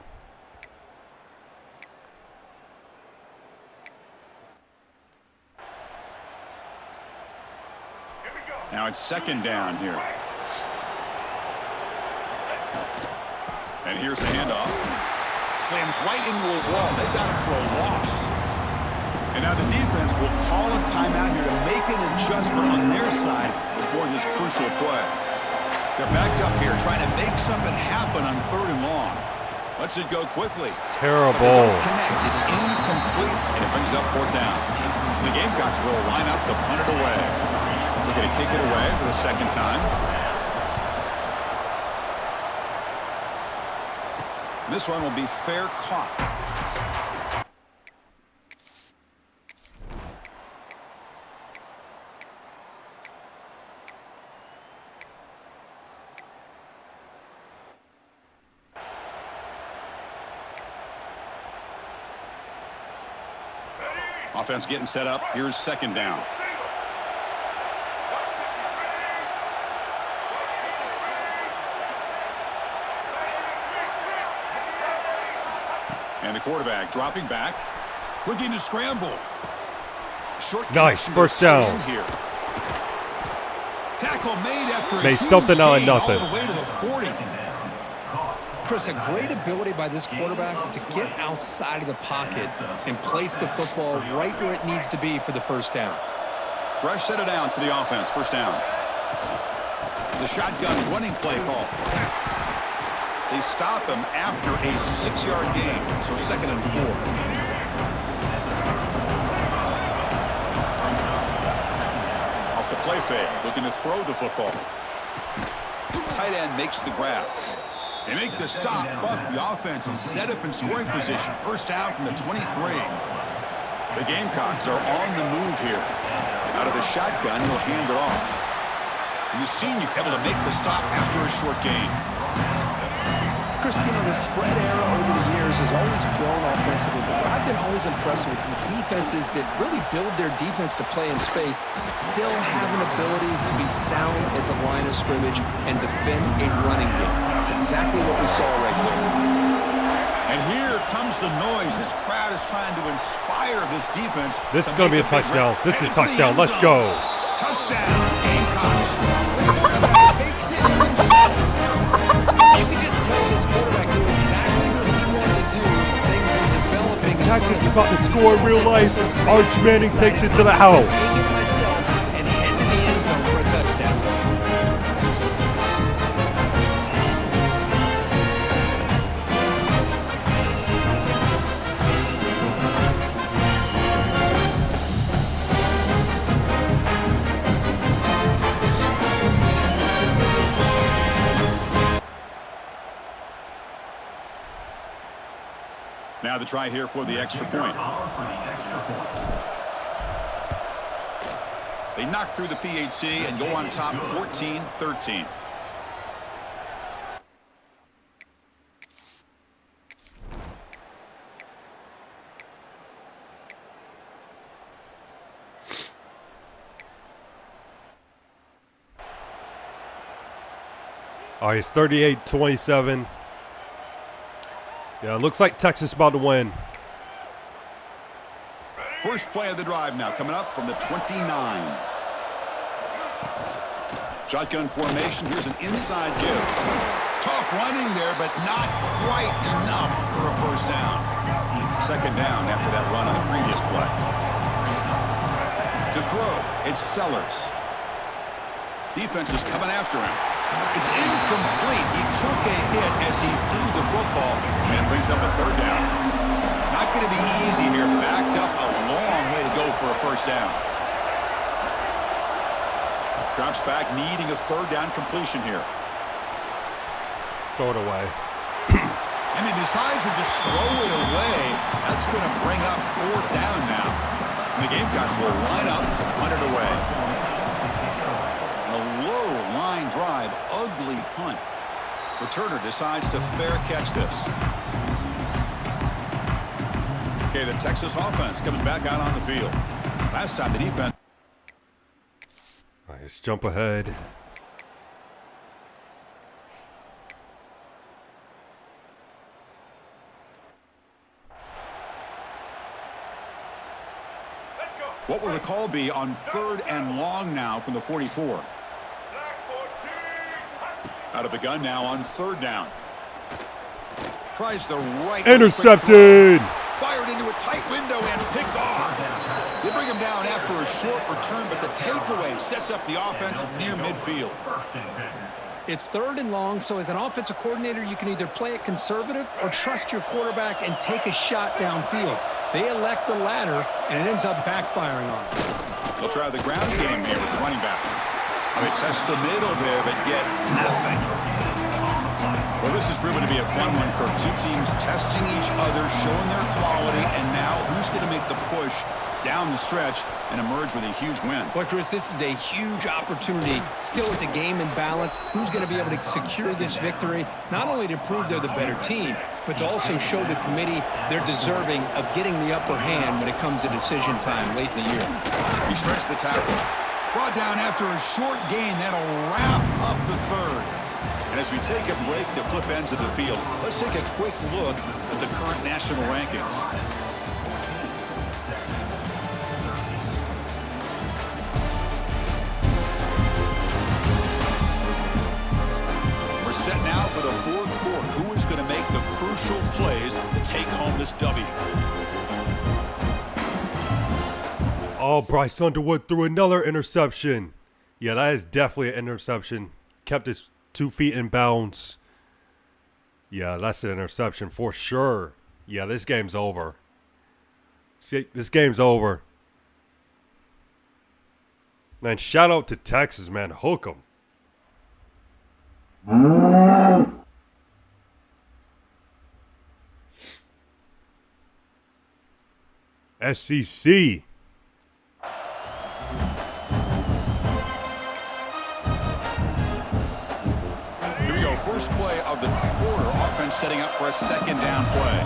Now it's 2nd down here. And here's the handoff. Slams right into a wall. They've got him for a loss. And now the defense will call a timeout here to make an adjustment on their side before this crucial play. They're backed up here trying to make something happen on 3rd and long. Lets it go quickly. Terrible. Connect. It's incomplete, and it brings up 4th down. The Gamecocks will line up to punt it away. We're going to kick it away for the 2nd time. This one will be fair caught. Offense getting set up. Here's 2nd down. And the quarterback dropping back, looking to scramble. Short nice, first down. Here. Tackle made after made something out of nothing. All the way to the 40. Chris, a great ability by this quarterback to get outside of the pocket and place the football right where it needs to be for the first down. Fresh set of downs for the offense, first down. The shotgun running play call. They stop him after a 6-yard gain, so 2nd and 4. Off the play fake, looking to throw the football. Tight end makes the grab. They make the stop, but the offense is set up in scoring position. First down from the 23. The Gamecocks are on the move here. Out of the shotgun, he'll hand it off. And the senior able to make the stop after a short gain. Chris, you know, the spread era over the years has always grown offensively, but what I've been always impressed with defenses that really build their defense to play in space still have an ability to be sound at the line of scrimmage and defend a running game. It's exactly what we saw right there. And here comes the noise. This crowd is trying to inspire this defense. This is going to be a touchdown. This is touchdown. Let's go. Touchdown, Gamecocks. The quarterback takes it in himself. You can just tell this quarterback knew exactly what he wanted to do. These things were developing. Texas is about to score in real life. Arch Manning takes it to the house. Take it myself and head to the end zone for a touchdown. Now the try here for the extra point. They knock through the PHC and go on top 14-13. All right, it's 38-27. Yeah, it looks like Texas about to win. First play of the drive now coming up from the 29. Shotgun formation. Here's an inside give. Tough running there, but not quite enough for a first down. Second down after that run on the previous play. To throw, it's Sellers. Defense is coming after him. It's incomplete. He took a hit as he threw the football and brings up a third down. Not going to be easy here. Backed up a long way to go for a first down. Drops back, needing a third down completion here. Throw it away. And he decides to just throw it away. That's going to bring up fourth down now. And the Gamecocks will line up to punt it away. A low line drive, ugly punt. Returner decides to fair catch this. Okay, the Texas offense comes back out on the field. Last time the defense. All right, let's jump ahead. What will the call be on 3rd and long now from the 44? Out of the gun now on 3rd down. Tries the right. Intercepted. Fired into a tight window and picked off. They bring him down after a short return, but the takeaway sets up the offense near midfield. It's 3rd and long, so as an offensive coordinator, you can either play it conservative or trust your quarterback and take a shot downfield. They elect the latter, and it ends up backfiring on them. They'll try the ground game here with the running back. They test the middle there, but get nothing. Well, this has proven to be a fun one, Kirk. Two teams testing each other, showing their quality, and now who's going to make the push down the stretch and emerge with a huge win? Well, Chris, this is a huge opportunity. Still with the game in balance, who's going to be able to secure this victory, not only to prove they're the better team, but to also show the committee they're deserving of getting the upper hand when it comes to decision time late in the year. He shreds the tackle. Brought down after a short gain. That'll wrap up the 3rd. And as we take a break to flip ends of the field, let's take a quick look at the current national rankings. We're set now for the 4th quarter. Who is going to make the crucial plays to take home this W? Oh, Bryce Underwood threw another interception. Yeah, that is definitely an interception. Kept his 2 feet in bounds. Yeah, that's an interception for sure. Yeah, this game's over. See, this game's over. Man, shout out to Texas, man. Hook 'em. SEC. First play of the quarter. Offense setting up for a 2nd down play.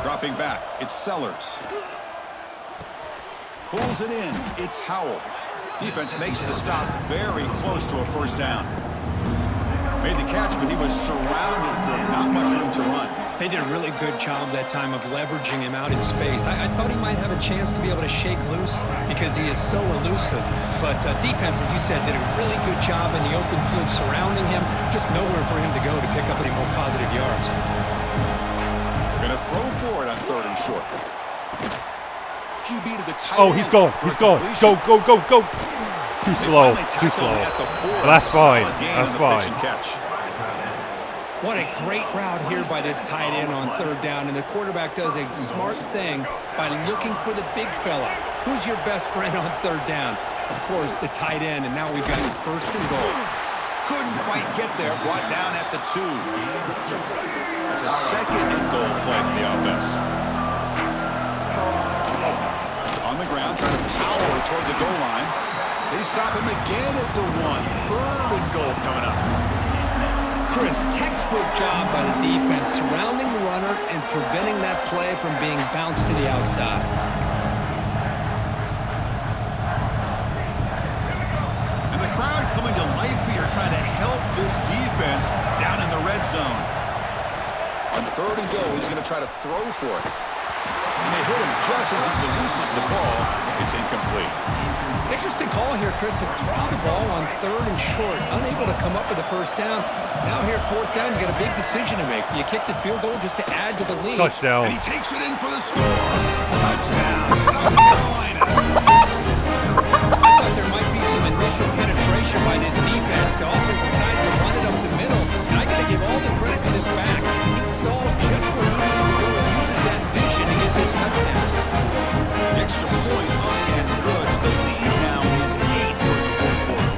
Dropping back. It's Sellers. Pulls it in. It's Howell. Defense makes the stop very close to a first down. Made the catch, but he was surrounded for not much room to run. They did a really good job that time of leveraging him out in space. I thought he might have a chance to be able to shake loose because he is so elusive. But defense, as you said, did a really good job in the open field surrounding him. Just nowhere for him to go to pick up any more positive yards. They're going to throw for it on 3rd and short. QB to the tight Oh, he's gone. He's gone. Go, go, go, go. Too slow. Too slow. That's fine. That's fine. What a great route here by this tight end on 3rd down, and the quarterback does a smart thing by looking for the big fella. Who's your best friend on 3rd down? Of course, the tight end, and now we've got 1st and goal. Couldn't quite get there, brought down at the 2. It's a 2nd and goal play for the offense. On the ground, trying to power toward the goal line. They stop him again at the 1. 3rd and goal coming up. Chris, textbook job by the defense surrounding the runner and preventing that play from being bounced to the outside. And the crowd coming to life here, trying to help this defense down in the red zone. On 3rd and goal, he's going to try to throw for it. And they hit him just as he releases the ball. It's incomplete. Interesting call here, Chris, to throw the ball on 3rd and short. Unable to come up with a 1st down. Now here, 4th down, you got a big decision to make. You kick the field goal just to add to the lead. Touchdown. And he takes it in for the score. Touchdown, South Carolina. I thought there might be some initial penetration by this defense. The offense decides to run it up the middle. And I got to give all the credit to this back. He saw just where he needed to go and uses that vision to get this touchdown. Extra point up and good. So the lead now is 8 for the 4th quarter.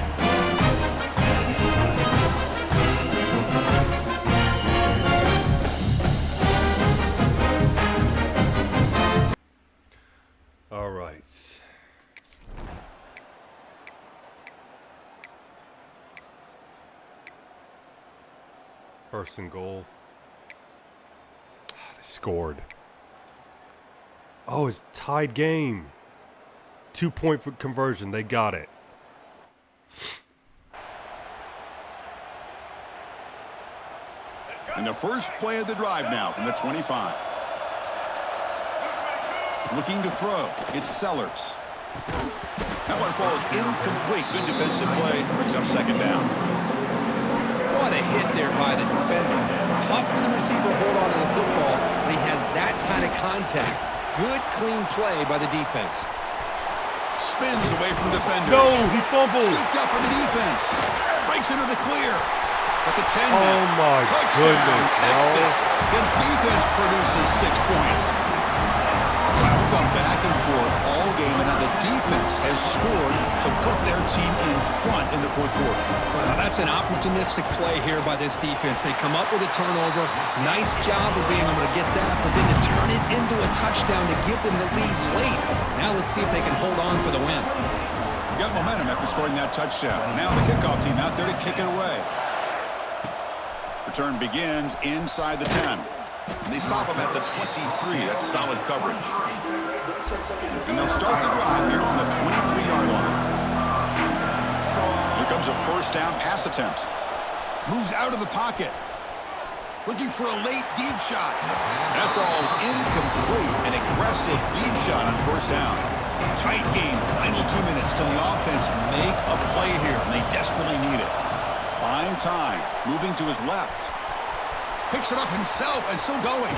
All right. First and goal. They scored. Oh, it's tied game. 2-point conversion. They got it. And the first play of the drive now from the 25. Looking to throw. It's Sellers. That one falls incomplete. Good defensive play. Brings up 2nd down. What a hit there by the defender. Tough for the receiver to hold on to the football, but he has that kind of contact. Good, clean play by the defense. Spins away from defenders. No, he fumbled. Scooped up in the defense. Breaks into the clear. At the 10 Oh now. my Touchdown, goodness, Texas. The defense produces 6 points. Wow, we've gone back and forth all game, and now the defense has scored to put their team in front in the 4th quarter. Well, that's an opportunistic play here by this defense. They come up with a turnover. Nice job of being able to get that, but then to turn it into a touchdown to give them the lead late. Now let's see if they can hold on for the win. Got momentum after scoring that touchdown. Now the kickoff team out there to kick it away. Return begins inside the 10. They stop him at the 23. That's solid coverage. And they'll start the drive here from the 23-yard line. Here comes a 1st down pass attempt. Moves out of the pocket. Looking for a late deep shot. That falls incomplete. An aggressive deep shot on 1st down. Tight game. Final 2 minutes. Can the offense make a play here? And they desperately need it. Buying time. Moving to his left. Picks it up himself and still going.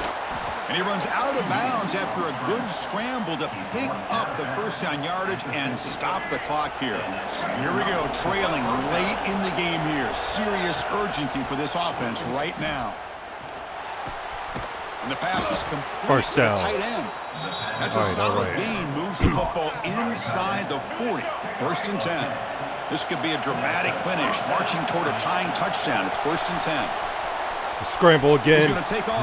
And he runs out of bounds after a good scramble to pick up the 1st down yardage and stop the clock here. Here we go, trailing late in the game here. Serious urgency for this offense right now. And the pass is complete. 1st down. To the tight end. That's a solid gain. Moves the football inside the 40. 1st and 10. This could be a dramatic finish. Marching toward a tying touchdown. It's 1st and 10. Scramble again.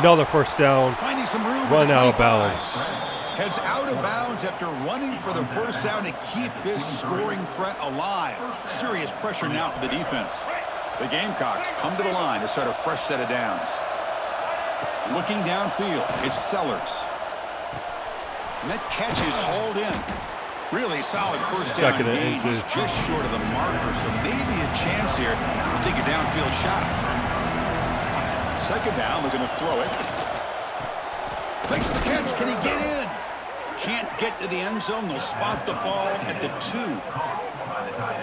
Another 1st down. Finding some room. Run out of bounds. Heads out of bounds after running for the 1st down to keep this scoring threat alive. Serious pressure now for the defense. The Gamecocks come to the line to start a fresh set of downs. Looking downfield, it's Sellers. And that catch is hauled in. Really solid first Second down and gain, was inches. just short of the marker, so maybe a chance here to take a downfield shot. Second down, they're going to throw it. Makes the catch. Can he get in? Can't get to the end zone. They'll spot the ball at the 2.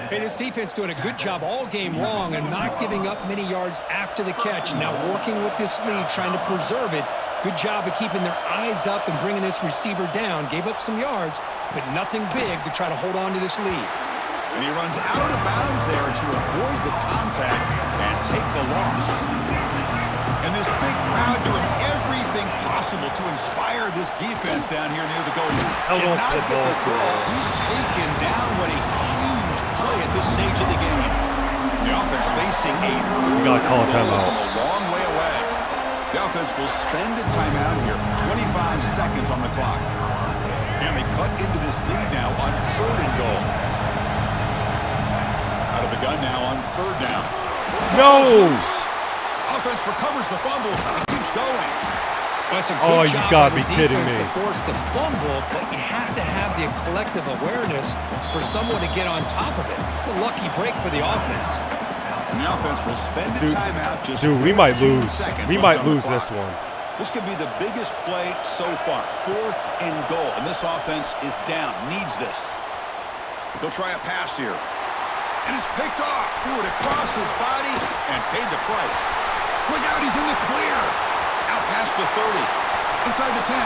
Hey, this defense doing a good job all game long and not giving up many yards after the catch. Now working with this lead, trying to preserve it. Good job of keeping their eyes up and bringing this receiver down. Gave up some yards, but nothing big to try to hold on to this lead. And he runs out of bounds there to avoid the contact and take the loss. And this big crowd doing everything possible to inspire this defense down here near the goal line. Cannot get the throw. He's taken down. What a huge play at this stage of the game. The offense facing a third gotta call a timeout. from a long way away. The offense will spend a timeout here. 25 seconds on the clock. And they cut into this lead now on 3rd and goal. Out of the gun now on 3rd down. No! Offense recovers the fumble. Keeps going. That's a Oh, good you job gotta by be the kidding defense me. to force the fumble, but you have to have the collective awareness for someone to get on top of it. It's a lucky break for the offense. And the offense will spend a timeout just Dude, we might 14 lose. seconds We left might on the lose clock. this one. This could be the biggest play so far. 4th and goal. And this offense is down. Needs this. They'll try a pass here. And it's picked off. Threw it across his body and paid the price. Look out, he's in the clear. Out past the 30. Inside the 10.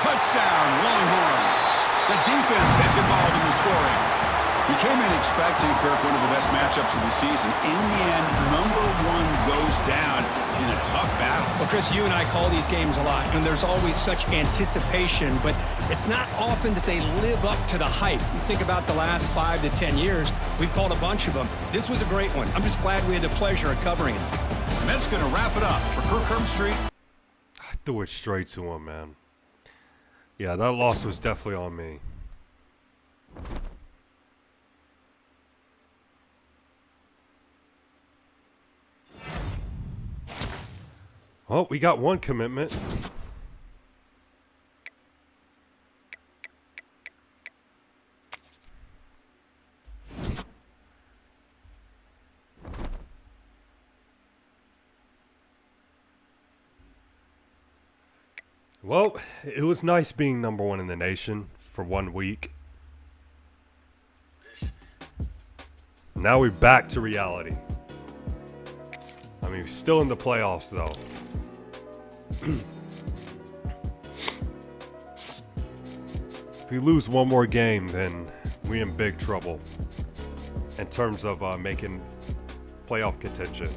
Touchdown, Longhorns. The defense gets involved in the scoring. We came in expecting, Kirk, one of the best matchups of the season. In the end, number 1 goes down in a tough battle. Well, Chris, you and I call these games a lot, and there's always such anticipation, but it's not often that they live up to the hype. You think about the last 5 to 10 years, we've called a bunch of them. This was a great one. I'm just glad we had the pleasure of covering it. And that's going to wrap it up for Kirk Herbstreit. I threw it straight to him, man. Yeah, that loss was definitely on me. Well, we got one commitment. Well, it was nice being number 1 in the nation for 1 week. Now we're back to reality. I mean, still in the playoffs, though. If we lose one more game, then we're in big trouble in terms of making playoff contention.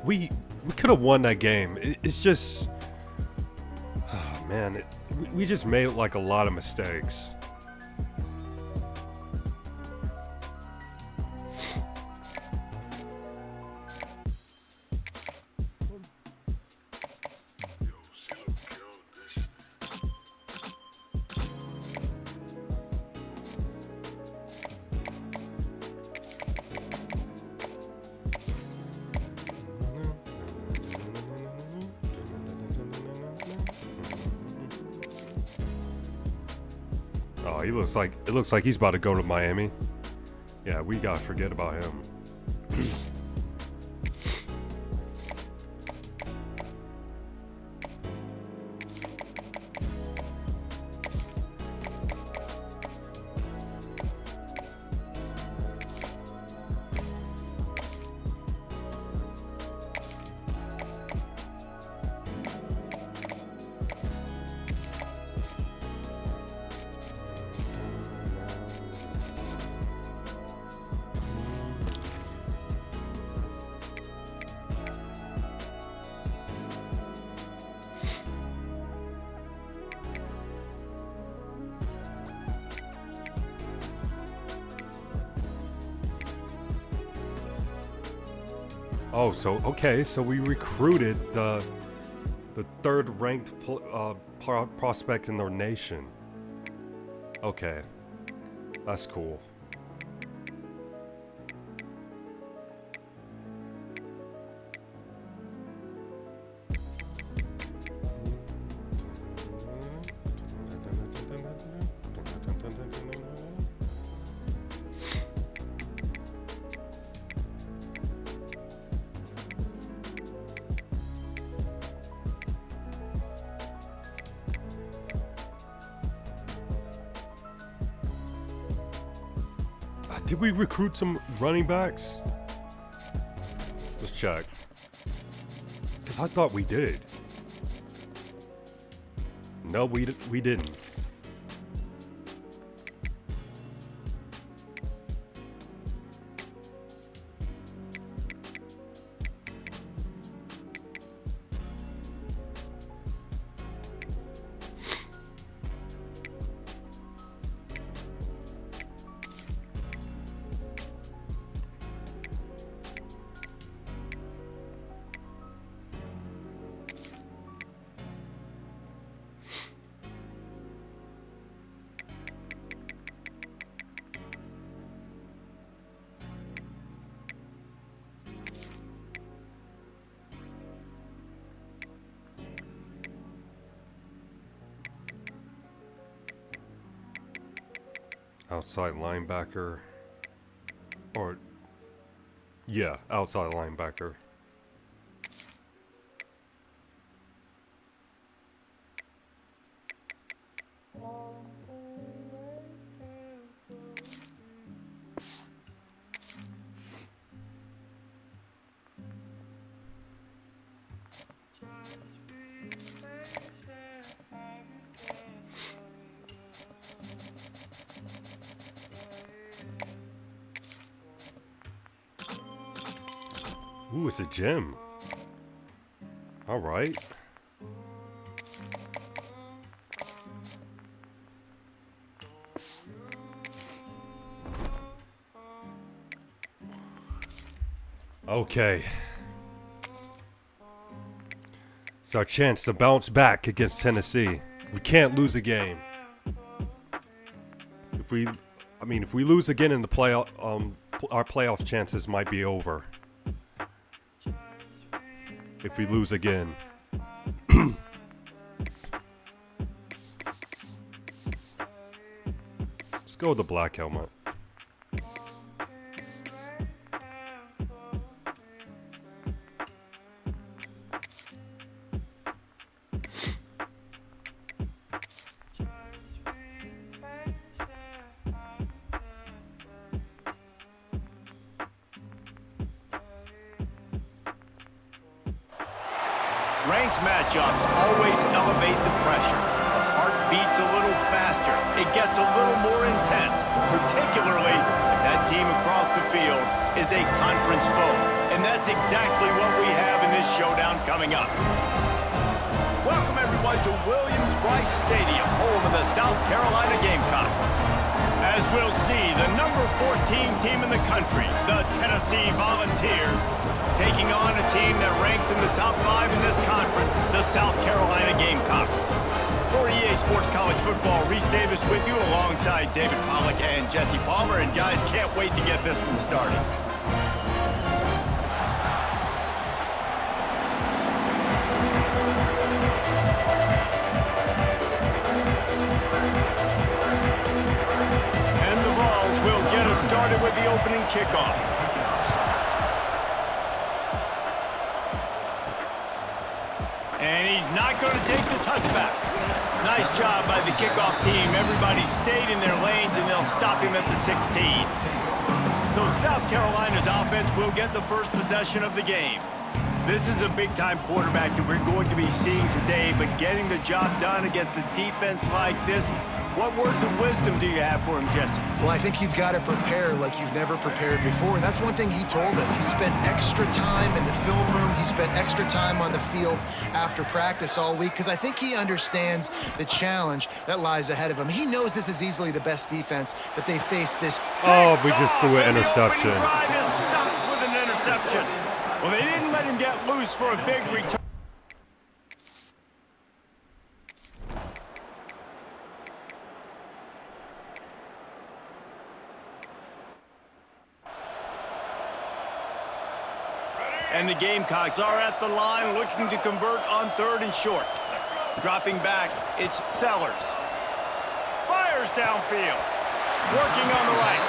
We could have won that game. It's just, oh man, we just made like a lot of mistakes. Oh, it looks like he's about to go to Miami. Yeah, we gotta forget about him. Oh, so okay, so we recruited the third ranked prospect in the nation. Okay, that's cool. Did we recruit some running backs? Let's check. Because I thought we did. No, we didn't. Outside linebacker, or yeah, outside linebacker. Ooh, it's a gym. All right. Okay. It's our chance to bounce back against Tennessee. We can't lose a game. If we lose again in the playoff, our playoff chances might be over. If we lose again. Let's go with the black helmet. Ranked matchups always elevate the pressure. The heart beats a little faster. It gets a little more intense, particularly if that team across the field is a conference foe. And that's exactly what we have in this showdown coming up. Welcome everyone to Williams-Brice Stadium, home of the South Carolina Gamecocks. As we'll see, the number 14 team in the country, the Tennessee Volunteers, taking on a team that ranks in the top 5 in this conference, the South Carolina Gamecocks. For EA Sports College Football, Reese Davis with you alongside David Pollack and Jesse Palmer. And guys, can't wait to get this one started. And the Vols will get us started with the opening kickoff. And he's not going to take the touchback. Nice job by the kickoff team. Everybody stayed in their lanes, and they'll stop him at the 16. So South Carolina's offense will get the first possession of the game. This is a big-time quarterback that we're going to be seeing today, but getting the job done against a defense like this, what words of wisdom do you have for him, Jesse? Well, I think you've got to prepare like you've never prepared before, and that's one thing he told us. He spent extra time in the film room. He spent extra time on the field after practice all week, because I think he understands the challenge that lies ahead of him. He knows this is easily the best defense that they face this. Oh, we just threw an interception. The opening drive is stopped with an interception. Well, they didn't let him get loose for a big return. And the Gamecocks are at the line looking to convert on 3rd and short. Dropping back, it's Sellers. Fires downfield. Working on the right.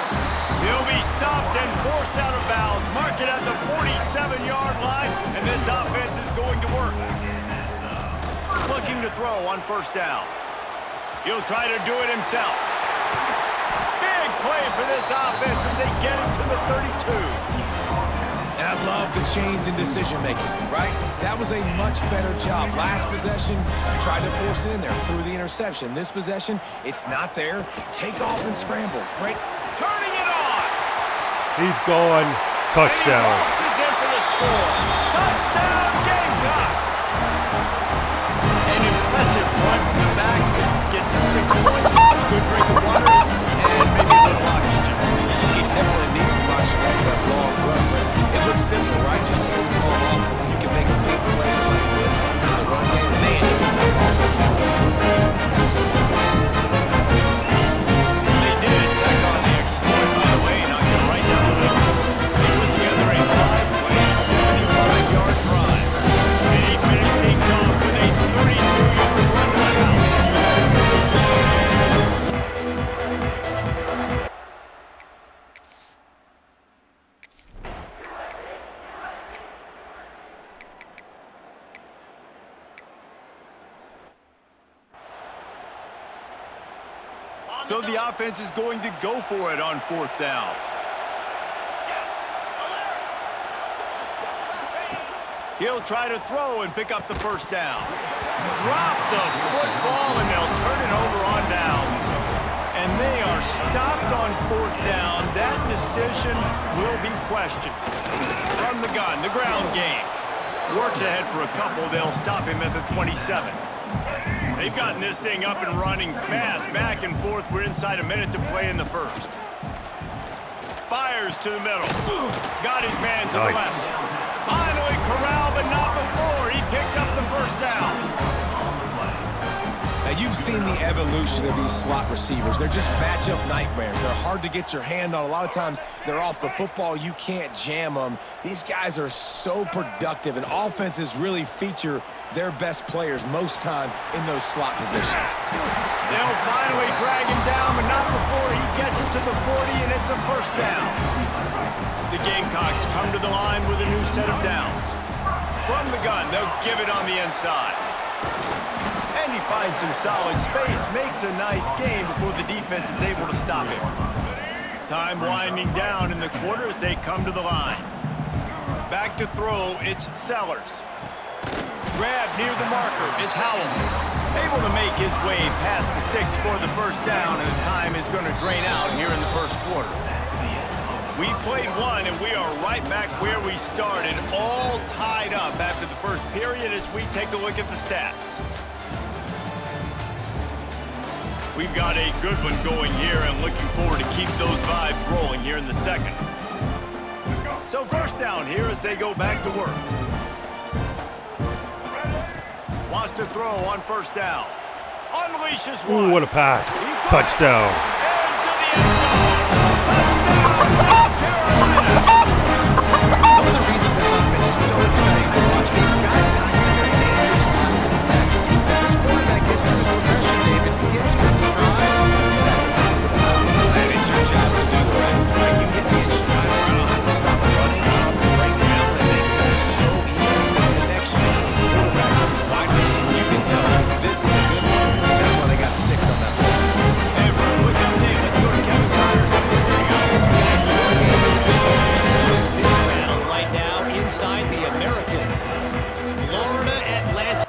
He'll be stopped and forced out of bounds. Mark it at the 47-yard line, and this offense is going to work. Looking to throw on 1st down. He'll try to do it himself. Big play for this offense as they get it to the 32. And I love the change in decision-making, right? That was a much better job. Last possession, tried to force it in there, threw the interception. This possession, it's not there. Take off and scramble. Great. Turning it on. He's gone. Touchdown. And he waltzes in for the score. Touchdown, Gamecocks. An impressive run from the back. Gets him 6 points, good drink of water, and maybe a little oxygen. He definitely needs some oxygen after that long run. It looks simple, right? Just throw the ball off, but when you can make big plays like this, the run game, man, is a big offense. They did tack on the extra point, by the way, knocked it right down the middle. They put together a 5-play, 75-yard drive. And he finished things off with a 32-yard run to the house. So the offense is going to go for it on 4th down. He'll try to throw and pick up the 1st down. Drop the football and they'll turn it over on downs. And they are stopped on 4th down. That decision will be questioned. From the gun, the ground game. Works ahead for a couple. They'll stop him at the 27. They've gotten this thing up and running fast, back and forth. We're inside a minute to play in the 1st. Fires to the middle. Got his man to the left. Finally corralled, but not before. He picks up the 1st down. Now, you've seen the evolution of these slot receivers. They're just matchup nightmares. They're hard to get your hand on. A lot of times, they're off the football. You can't jam them. These guys are so productive, and offenses really feature their best players most time in those slot positions. They'll finally drag him down, but not before he gets it to the 40, and it's a 1st down. The Gamecocks come to the line with a new set of downs. From the gun, they'll give it on the inside. And he finds some solid space, makes a nice gain before the defense is able to stop him. Time winding down in the quarter as they come to the line. Back to throw, it's Sellers. Grab near the marker, it's Howell. Able to make his way past the sticks for the 1st down, and the time is going to drain out here in the 1st quarter. We've played one, and we are right back where we started, all tied up after the 1st period as we take a look at the stats. We've got a good one going here and looking forward to keep those vibes rolling here in the 2nd. So 1st down here as they go back to work. Wants to throw on 1st down. Unleashes one. Ooh, what a pass. Touchdown. One of the reasons this offense is so exciting to watch, they've got guys that are dangerous time. If this quarterback gets through his progression, David, he gets you in stride, he has a time to the ball. And it's your job to do the rest, right? You hit the stride, I don't know how to stop running off the breakdown. It makes it so easy. The connection between the quarterback and the wide receiver, you can tell this is a good one. That's why they got 6 on that play. Hey, real quick update. Let's go to Kevin Myers on the screen. This round right now inside the American. Florida Atlantic.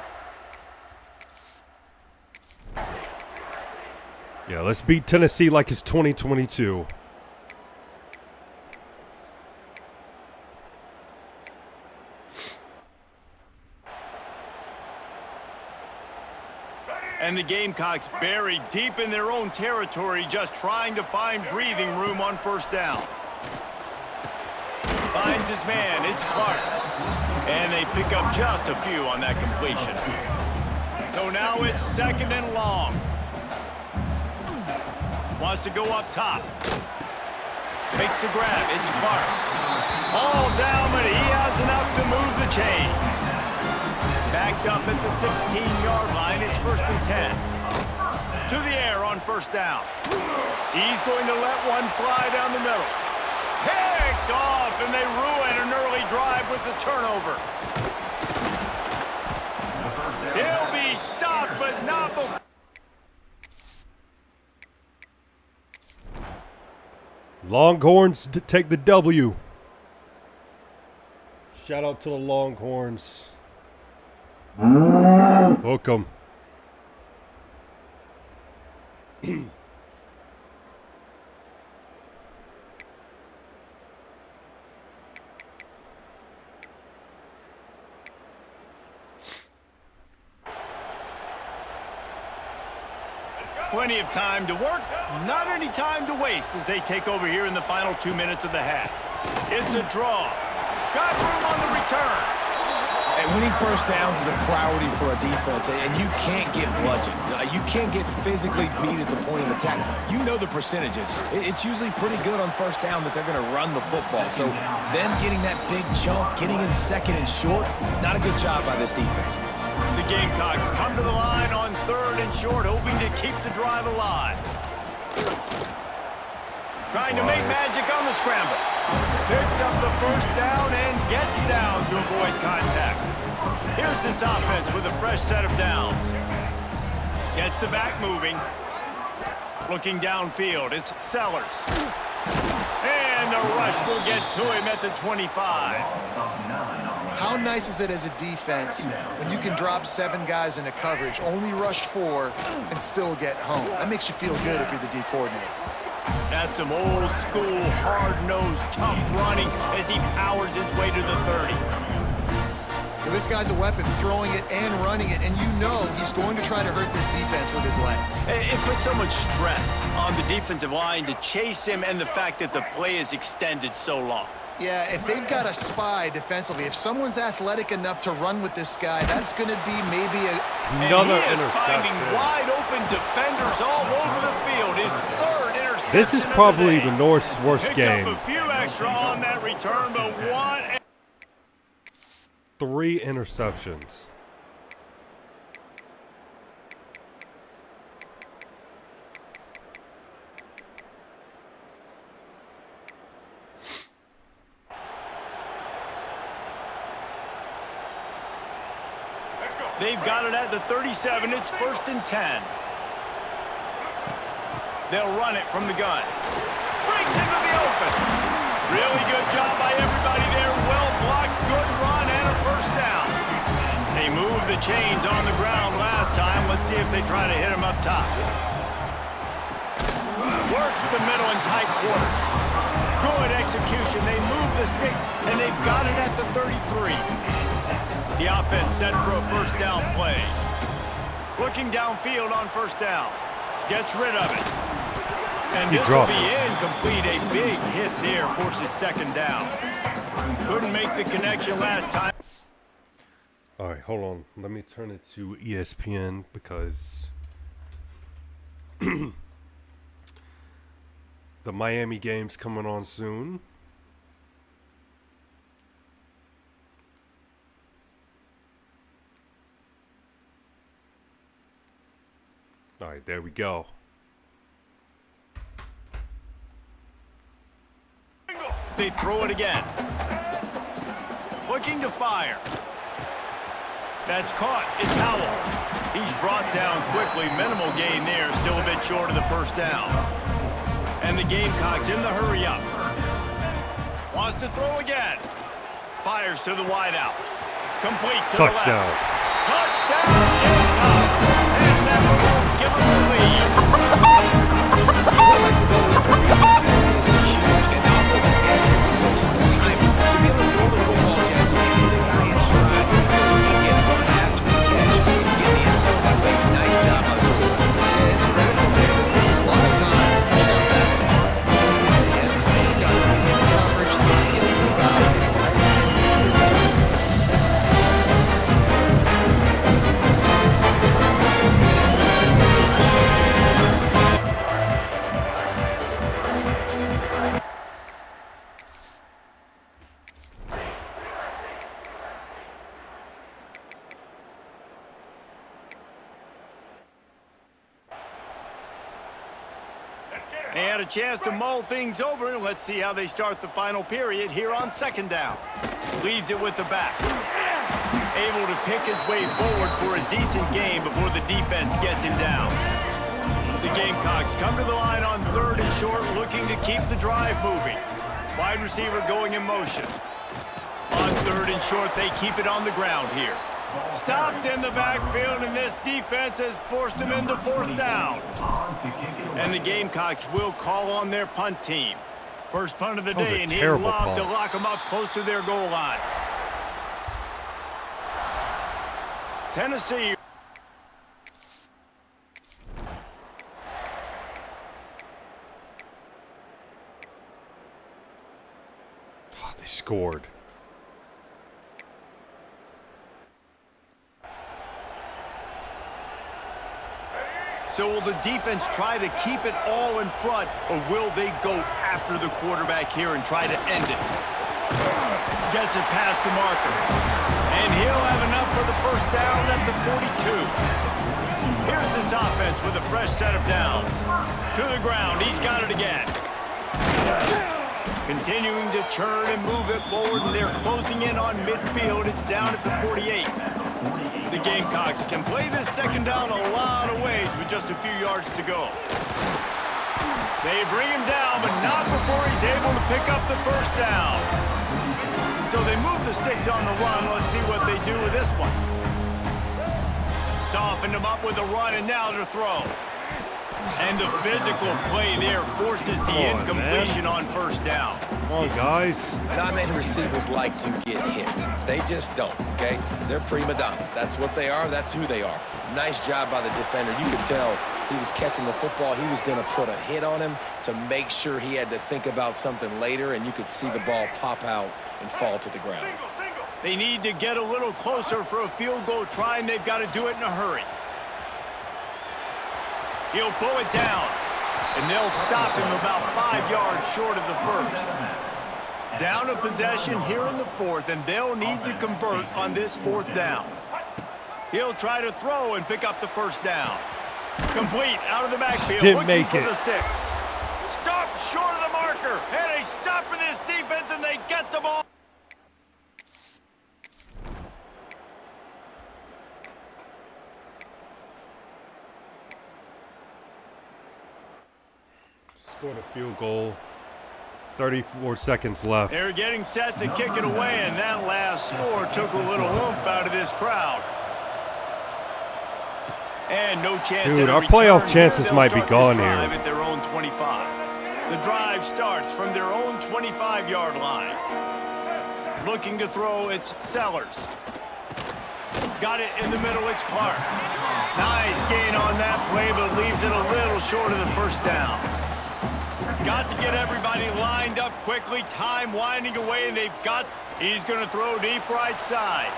Yeah, let's beat Tennessee like it's 2022. And the Gamecocks buried deep in their own territory, just trying to find breathing room on 1st down. Finds his man. It's Clark. And they pick up just a few on that completion. So now it's 2nd and long. Wants to go up top. Makes the grab. It's Clark. All down, but he has enough to move the chains. Backed up at the 16-yard line. It's 1st and 10. To the air on 1st down. He's going to let one fly down the middle. Picked off, and they ruin an early drive with the turnover. He'll be stopped, but not before. Longhorns take the W. Shout out to the Longhorns. Hook 'em. Plenty of time to work, not any time to waste as they take over here in the final 2 minutes of the half. It's a draw. Got room on the return. And winning first downs is a priority for a defense, and you can't get bludgeoned. You can't get physically beat at the point of attack. You know the percentages. It's usually pretty good on first down that they're going to run the football. So them getting that big chunk, getting in 2nd and short, not a good job by this defense. The Gamecocks come to the line on 3rd and short, hoping to keep the drive alive. Trying to make magic on the scramble. Picks up the 1st down and gets down to avoid contact. Here's this offense with a fresh set of downs. Gets the back moving. Looking downfield, it's Sellers. And the rush will get to him at the 25. How nice is it as a defense when you can drop 7 guys into coverage, only rush 4, and still get home? That makes you feel good if you're the D coordinator. That's some old school, hard-nosed, tough running as he powers his way to the 30. Well, this guy's a weapon, throwing it and running it, and you know he's going to try to hurt this defense with his legs. It puts so much stress on the defensive line to chase him and the fact that the play is extended so long. Yeah, if they've got a spy defensively, if someone's athletic enough to run with this guy, that's going to be maybe another and he is interception. finding wide open defenders all over the field. His 3rd interception. This is probably the North's worst Picked game. up a few extra on that return, but 3 interceptions. They've got it at the 37. It's 1st and 10. They'll run it from the gun. Breaks into the open. Really good job by everybody there. Well blocked, good run, and a 1st down. They moved the chains on the ground last time. Let's see if they try to hit him up top. Works the middle in tight quarters. Good execution. They move the sticks, and they've got it at the 33. The offense set for a 1st down play. Looking downfield on 1st down. Gets rid of it. And this will be incomplete. A big hit there forces 2nd down. Couldn't make the connection last time. All right, hold on. Let me turn it to ESPN because the Miami game's coming on soon. All right, there we go. They throw it again. Looking to fire. That's caught. It's Howell. He's brought down quickly. Minimal gain there. Still a bit short of the 1st down. And the Gamecocks in the hurry up. Wants to throw again. Fires to the wideout. Complete to Touchdown. the left. Touchdown, Gamecocks. And that will give them the lead. Flexibility to read is huge, and also the anticipation, the time to be able to throw the football, Jesse, and hit a guy in stride so he can get run after the catch. Get the end zone. That's a nice job by the quarterback. Yeah, it's critical, man, because a lot of times the jump passes are in the end zone. You got to be in coverage, you got to They had a chance to mull things over, and let's see how they start the final period here on second down. Leaves it with the back. Able to pick his way forward for a decent game before the defense gets him down. The Gamecocks come to the line on third and short, looking to keep the drive moving. Wide receiver going in motion. On third and short, they keep it on the ground here. Stopped in the backfield, and this defense has forced him into fourth down. And the Gamecocks will call on their punt team. First punt of the day, and he'll lob to lock them up close to their goal line. Tennessee. Oh, they scored. So will the defense try to keep it all in front, or will they go after the quarterback here and try to end it? Gets it past the marker. And he'll have enough for the first down at the 42. Here's this offense with a fresh set of downs. To the ground, he's got it again. Continuing to churn and move it forward, and they're closing in on midfield. It's down at the 48. The Gamecocks can play this second down a lot of ways with just a few yards to go. They bring him down, but not before he's able to pick up the first down. So they move the sticks on the run. Let's see what they do with this one. Softened him up with a run, and now to throw. And the physical play there forces the incompletion on first down. Come on, guys. Not many receivers like to get hit. They just don't, okay? They're prima donnas. That's what they are. That's who they are. Nice job by the defender. You could tell he was catching the football. He was going to put a hit on him to make sure he had to think about something later, and you could see the ball pop out and fall to the ground. They need to get a little closer for a field goal try, and they've got to do it in a hurry. He'll pull it down, and they'll stop him about 5 yards short of the first. Down a possession here in the fourth, and they'll need to convert on this fourth down. He'll try to throw and pick up the first down. Complete out of the backfield, Didn't looking make for it. the sticks. Stop short of the marker, and they stop for this defense, and they get the ball. Scored a field goal. 34 seconds left. They're getting set to kick it away, and that last score took a little oomph out of this crowd. And no chance. Dude, our playoff chances might be gone here. At their own 25. The drive starts from their own 25-yard line. Looking to throw, it's Sellers. Got it in the middle, it's Clark. Nice gain on that play, but leaves it a little short of the first down. Got to get everybody lined up quickly. Time winding away, and he's going to throw deep right side.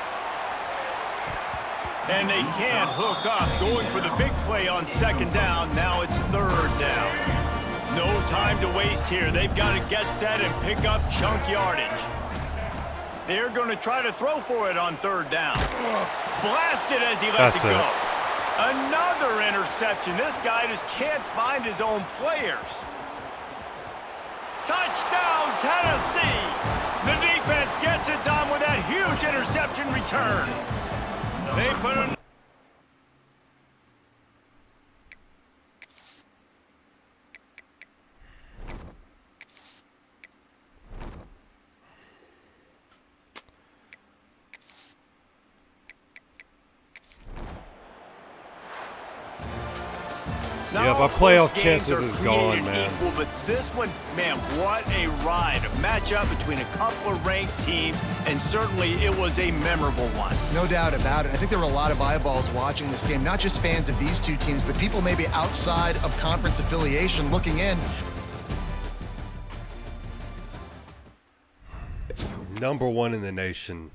And they can't hook up. Going for the big play on second down. Now it's third down. No time to waste here. They've got to get set and pick up chunk yardage. They're going to try to throw for it on third down. Blasted as he lets it go. Another interception. This guy just can't find his own players. Touchdown, Tennessee! The defense gets it done with that huge interception return. They put a... Yeah, my playoff chances is gone, man. Equal, but this one, man, what a ride. A matchup between a couple of ranked teams, and certainly it was a memorable one. No doubt about it. I think there were a lot of eyeballs watching this game, not just fans of these two teams, but people maybe outside of conference affiliation looking in. Number one in the nation,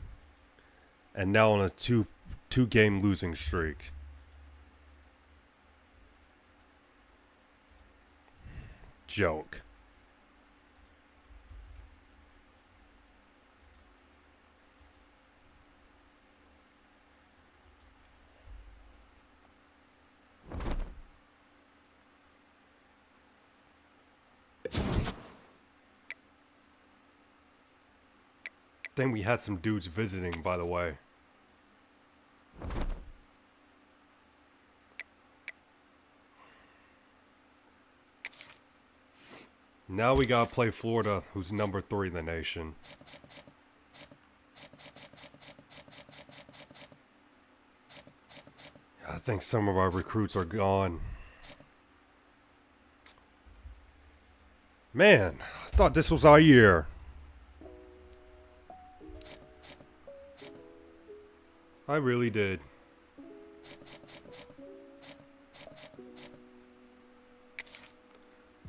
and now on a two-game losing streak. Joke. think we had some dudes visiting, by the way. Now we gotta play Florida, who's number 3 in the nation. I think some of our recruits are gone. Man, I thought this was our year. I really did.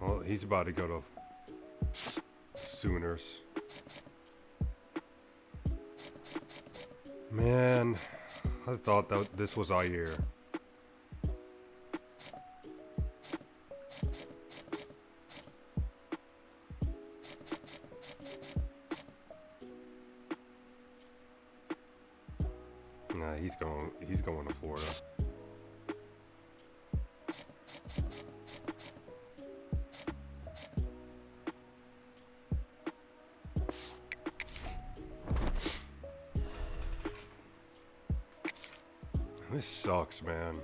Well, he's about to go to Sooners. Man, I thought that this was our year. Nah, he's going to Florida. This sucks, man.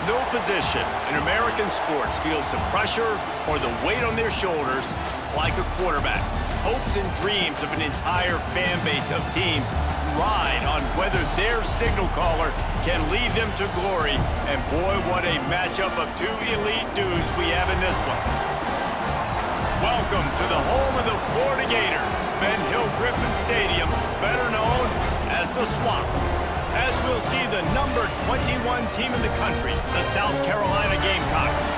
No position in American sports feels the pressure or the weight on their shoulders like a quarterback. Hopes and dreams of an entire fan base of teams ride on whether their signal caller can lead them to glory. And boy, what a matchup of two elite dudes we have in this one. Welcome to the home of the Florida Gators, Ben Hill Griffin Stadium, better known as the Swamp. As we'll see the number 21 team in the country, the South Carolina Gamecocks,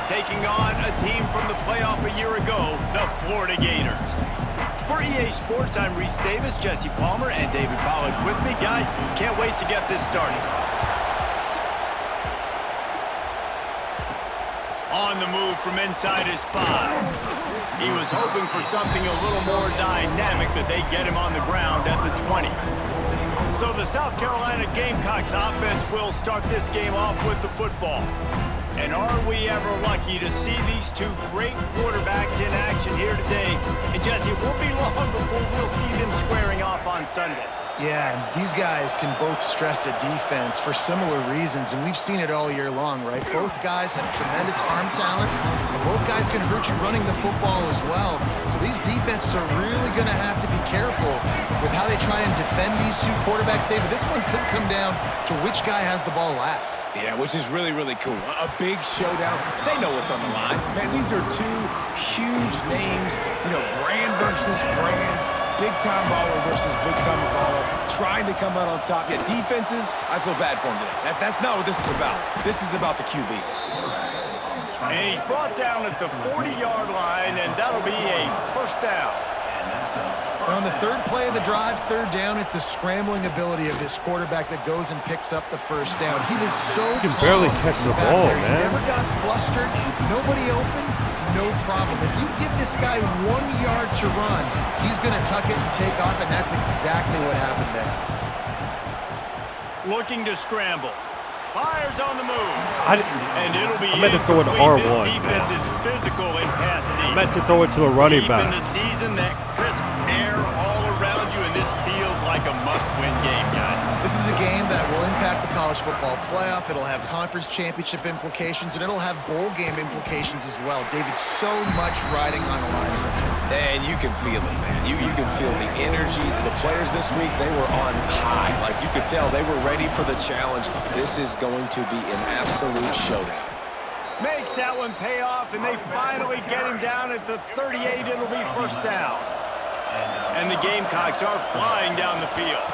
taking on a team from the playoff a year ago, the Florida Gators. For EA Sports, I'm Reese Davis, Jesse Palmer, and David Pollack with me. Guys, can't wait to get this started. On the move from inside his 5. He was hoping for something a little more dynamic, but they get him on the ground at the 20. So the South Carolina Gamecocks offense will start this game off with the football. And are we ever lucky to see these two great quarterbacks in action here today? And Jesse, it won't be long before we'll see them squaring off on Sundays. Yeah, and these guys can both stress a defense for similar reasons, and we've seen it all year long, right? Both guys have tremendous arm talent, and both guys can hurt you running the football as well. So these defenses are really going to have to be careful with how they try and defend these two quarterbacks, David. This one could come down to which guy has the ball last. Yeah, which is really, really cool. A big showdown. They know what's on the line. Man, these are two huge names, brand versus brand. Big-time baller versus big-time baller, trying to come out on top. Yeah, defenses, I feel bad for him today. That's not what this is about. This is about the QBs. And he's brought down at the 40-yard line, and that'll be a first down. And on the third play of the drive, third down, it's the scrambling ability of this quarterback that goes and picks up the first down. He was so He can barely catch the ball, there. man. He never got flustered. Nobody open. No problem. If you give this guy 1 yard to run, he's going to tuck it and take off, and that's exactly what happened there. Looking to scramble. Fires on the move. And it'll be I meant to throw it to R1. This defense is physical and pass deep. I meant to throw it to the running Deep back. in the season, that crisp air all around you, and this feels like a must-win game, guys. This is a game that will impact the college football playoff. It'll have conference championship implications, and it'll have bowl game implications as well. David, so much riding on the line in this one. And you can feel it, man. You can feel the energy. The players this week, they were on high. Like, you could tell they were ready for the challenge. This is going to be an absolute showdown. Makes that one pay off, and they finally get him down at the 38. It'll be first down. And the Gamecocks are flying down the field.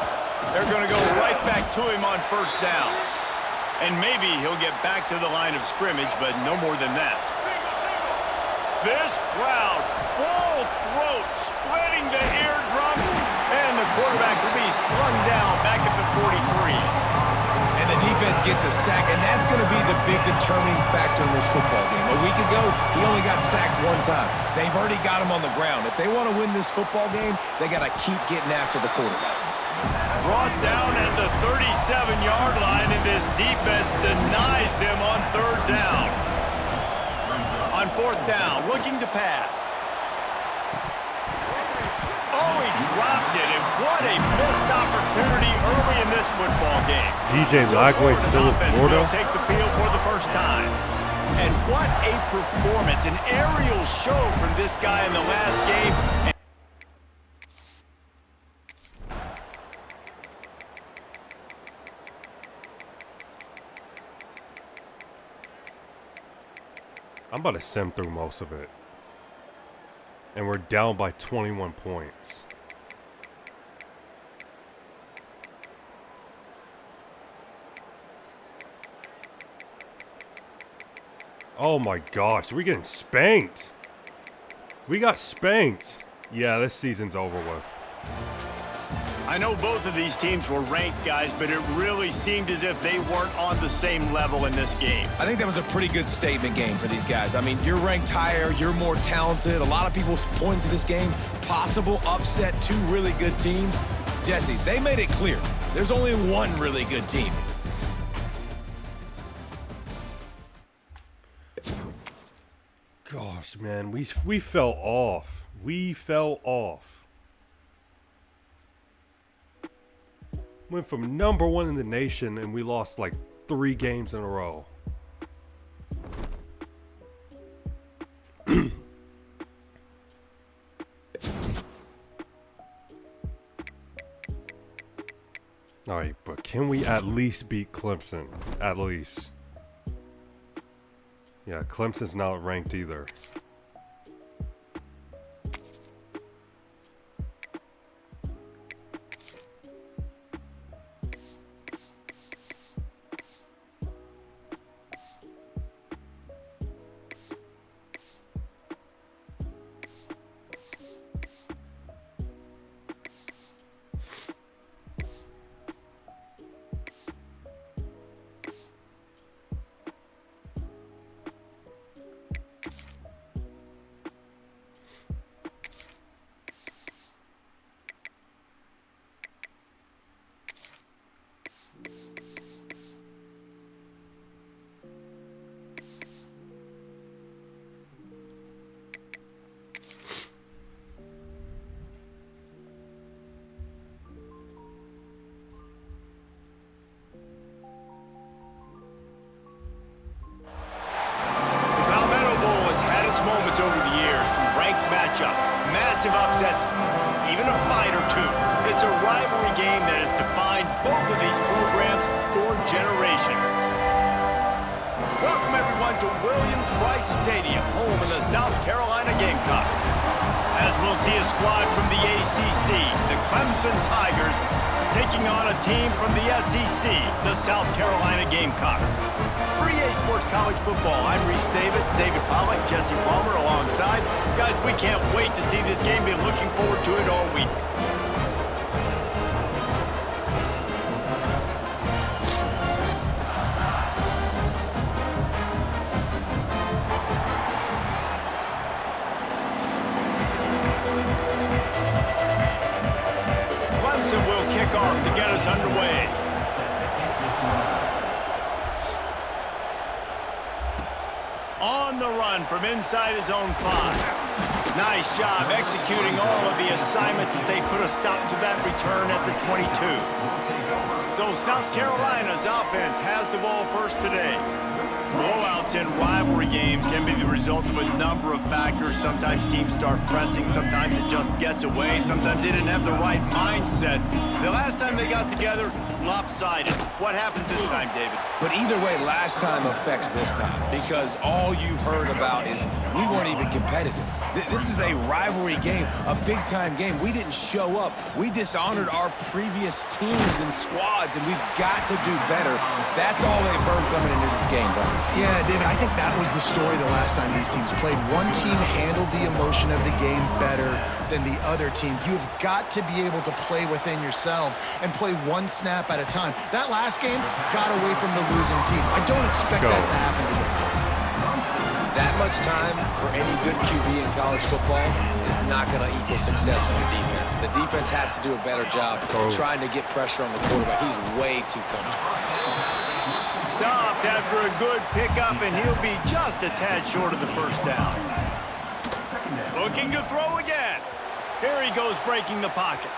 They're going to go right back to him on first down. And maybe he'll get back to the line of scrimmage, but no more than that. This crowd, full throat, splitting the eardrums, and the quarterback will be slung down back at the 43. And the defense gets a sack, and that's going to be the big determining factor in this football game. A week ago, he only got sacked one time. They've already got him on the ground. If they want to win this football game, they got to keep getting after the quarterback. Brought down at the 37-yard line, and this defense denies them on third down. On fourth down, looking to pass. Oh, he dropped it, and what a missed opportunity early in this football game. DJ Lagway still in Florida. Will take the field for the first time. And what a performance, an aerial show from this guy in the last game. I'm about to sim through most of it. And we're down by 21 points. Oh my gosh, we're getting spanked. We got spanked. Yeah, this season's over with. I know both of these teams were ranked, guys, but it really seemed as if they weren't on the same level in this game. I think that was a pretty good statement game for these guys. I mean, you're ranked higher, you're more talented. A lot of people point to this game, possible upset, two really good teams. Jesse, they made it clear. There's only one really good team. Gosh, man, we fell off. We fell off. Went from #1 in the nation, and we lost like 3 games in a row. All right, but can we at least beat Clemson? At least. Yeah, Clemson's not ranked either. Massive upsets, even a fight or two. It's a rivalry game that has defined both of these programs for generations. Welcome everyone to Williams-Brice Stadium, home of the South Carolina Gamecocks. As we'll see a squad from the ACC, the Clemson Tigers, taking on a team from the SEC, the South Carolina Gamecocks. For EA Sports College Football, I'm Reese Davis, David Pollack, Jesse Palmer alongside. Guys, we can't wait to see this game. Been looking forward to it all week. Clemson will kick off to get us underway. On the run from inside his own 5. Nice job executing all of the assignments as they put a stop to that return at the 22. So South Carolina's offense has the ball first today. Blowouts in rivalry games can be the result of a number of factors. Sometimes teams start pressing, sometimes it just gets away, sometimes they didn't have the right mindset. The last time they got together, lopsided. What happens this time, David? But either way, last time affects this time because all you've heard about is we weren't even competitive. This is a rivalry game, a big-time game. We didn't show up. We dishonored our previous teams and squads, and we've got to do better. That's all they've heard coming into this game, bro. Yeah, David, I think that was the story the last time these teams played. One team handled the emotion of the game better than the other team. You've got to be able to play within yourselves and play one snap at a time. That last game got away from the losing team. I don't expect that to happen today. That much time for any good QB in college football is not going to equal success for the defense. The defense has to do a better job trying to get pressure on the quarterback. He's way too comfortable. Stopped after a good pickup, and he'll be just a tad short of the first down. Looking to throw again. Here he goes, breaking the pocket.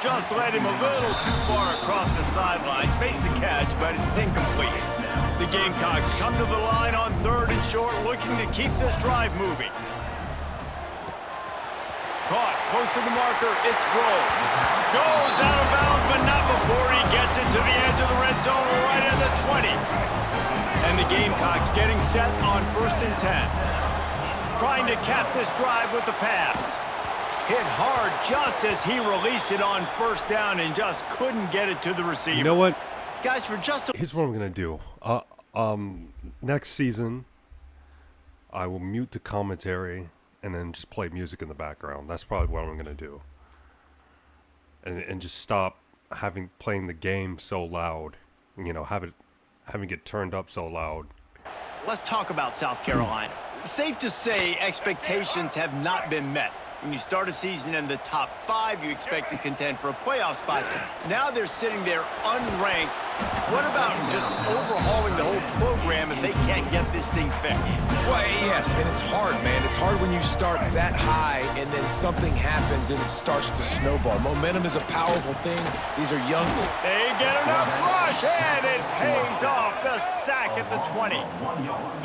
Just led him a little too far across the sidelines. Makes the catch, but it's incomplete. The Gamecocks come to the line on 3rd and short, looking to keep this drive moving. Caught, close to the marker, it's Grohl. Goes out of bounds, but not before he gets it to the edge of the red zone, right at the 20. And the Gamecocks getting set on 1st and 10. Trying to cap this drive with the pass. Hit hard just as he released it on 1st down and just couldn't get it to the receiver. You know what? Guys, for just Here's what I'm going to do. Next season, I will mute the commentary and then just play music in the background. That's probably what I'm going to do. And just stop playing the game so loud. You know, having it turned up so loud. Let's talk about South Carolina. Safe to say expectations have not been met. When you start a season in the top 5, you expect to contend for a playoff spot. Now they're sitting there unranked. What about just overhauling the whole program if they can't get this thing fixed? Well, yes, and it's hard, man. It's hard when you start that high and then something happens and it starts to snowball. Momentum is a powerful thing. These are young. They get enough rush, and it pays off. The sack at the 20.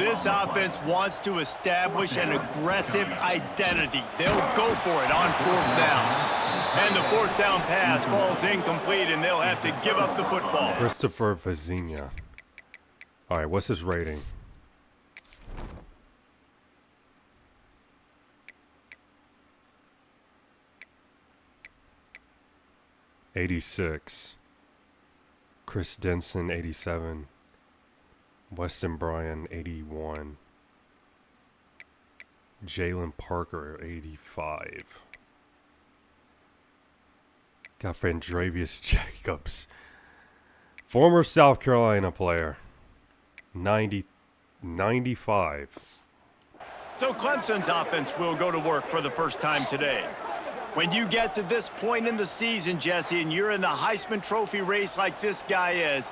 This offense wants to establish an aggressive identity. They'll go for it on 4th down. And the 4th down pass falls incomplete, and they'll have to give up the football. Christopher Vazina. All right, what's his rating? '86. Chris Denson, 87. Weston Bryan, 81. Jalen Parker, 85. Got Vandravius Jacobs. Former South Carolina player. 95. So Clemson's offense will go to work for the first time today. When you get to this point in the season, Jesse, and you're in the Heisman Trophy race like this guy is,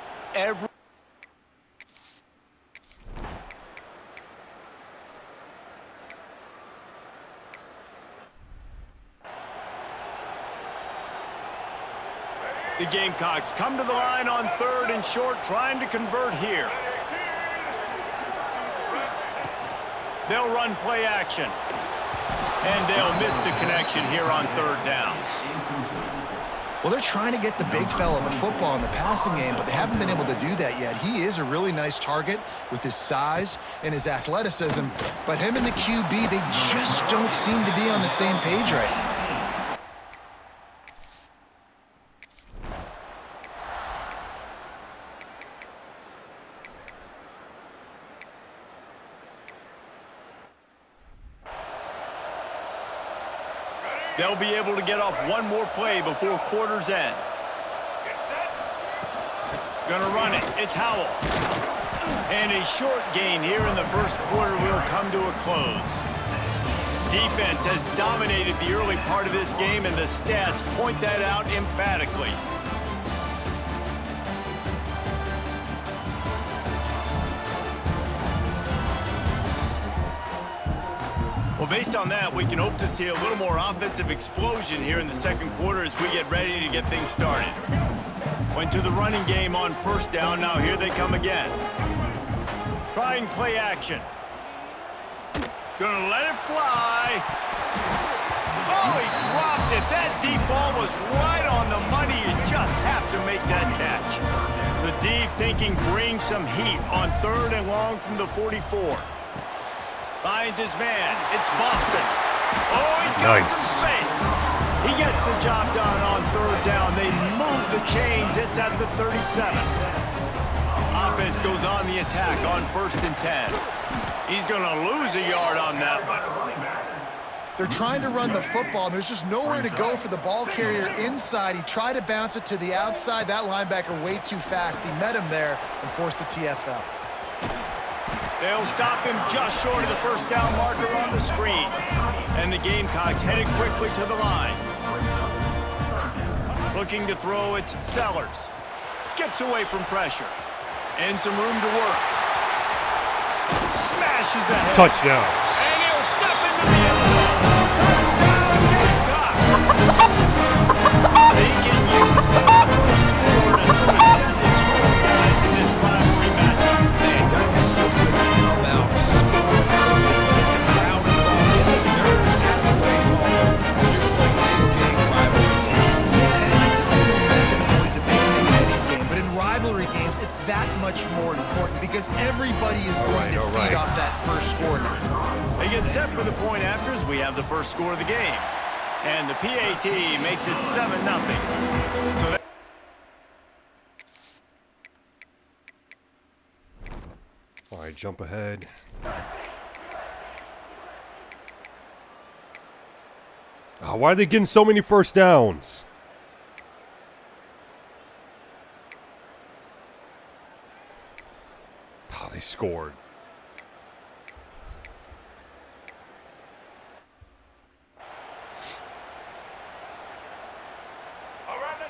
the Gamecocks come to the line on 3rd and short, trying to convert here. They'll run play action. And they'll miss the connection here on 3rd down. Well, they're trying to get the big fella the football in the passing game, but they haven't been able to do that yet. He is a really nice target with his size and his athleticism, but him and the QB, they just don't seem to be on the same page right now. They'll be able to get off one more play before quarter's end. Gonna run it. It's Howell. And a short gain here in the first quarter will come to a close. Defense has dominated the early part of this game, and the stats point that out emphatically. Well, based on that, we can hope to see a little more offensive explosion here in the second quarter as we get ready to get things started. Went to the running game on 1st down. Now here they come again. Trying play action. Gonna let it fly. Oh, he dropped it. That deep ball was right on the money. You just have to make that catch. The D thinking bring some heat on 3rd and long from the 44. Finds his man. It's Boston. Oh, he's got some space. He gets the job done on 3rd down. They move the chains. It's at the 37. Offense goes on the attack on 1st and 10. He's going to lose a yard on that one. They're trying to run the football, and there's just nowhere to go for the ball carrier inside. He tried to bounce it to the outside. That linebacker way too fast. He met him there and forced the TFL. They'll stop him just short of the 1st down marker on the screen. And the Gamecocks headed quickly to the line. Looking to throw, it's Sellers. Skips away from pressure. And some room to work. Smashes ahead. Touchdown. And he'll step into the end zone. Touchdown, Gamecock. They can use this first score to sort of send the tone, guys, in this rivalry matchup. Man, Doug has felt good to come out, score early, get the crowd involved, get the nerves out of the way, Paul. You're playing a big rivalry game. And I feel like momentum is always a big thing in any game, but in rivalry games, it's that much more important because everybody is going to feed off that first score now. They get set for the point after as we have the first score of the game. And the PAT makes it 7-0. So that All right, jump ahead. Oh, why are they getting so many first downs? Oh, they scored.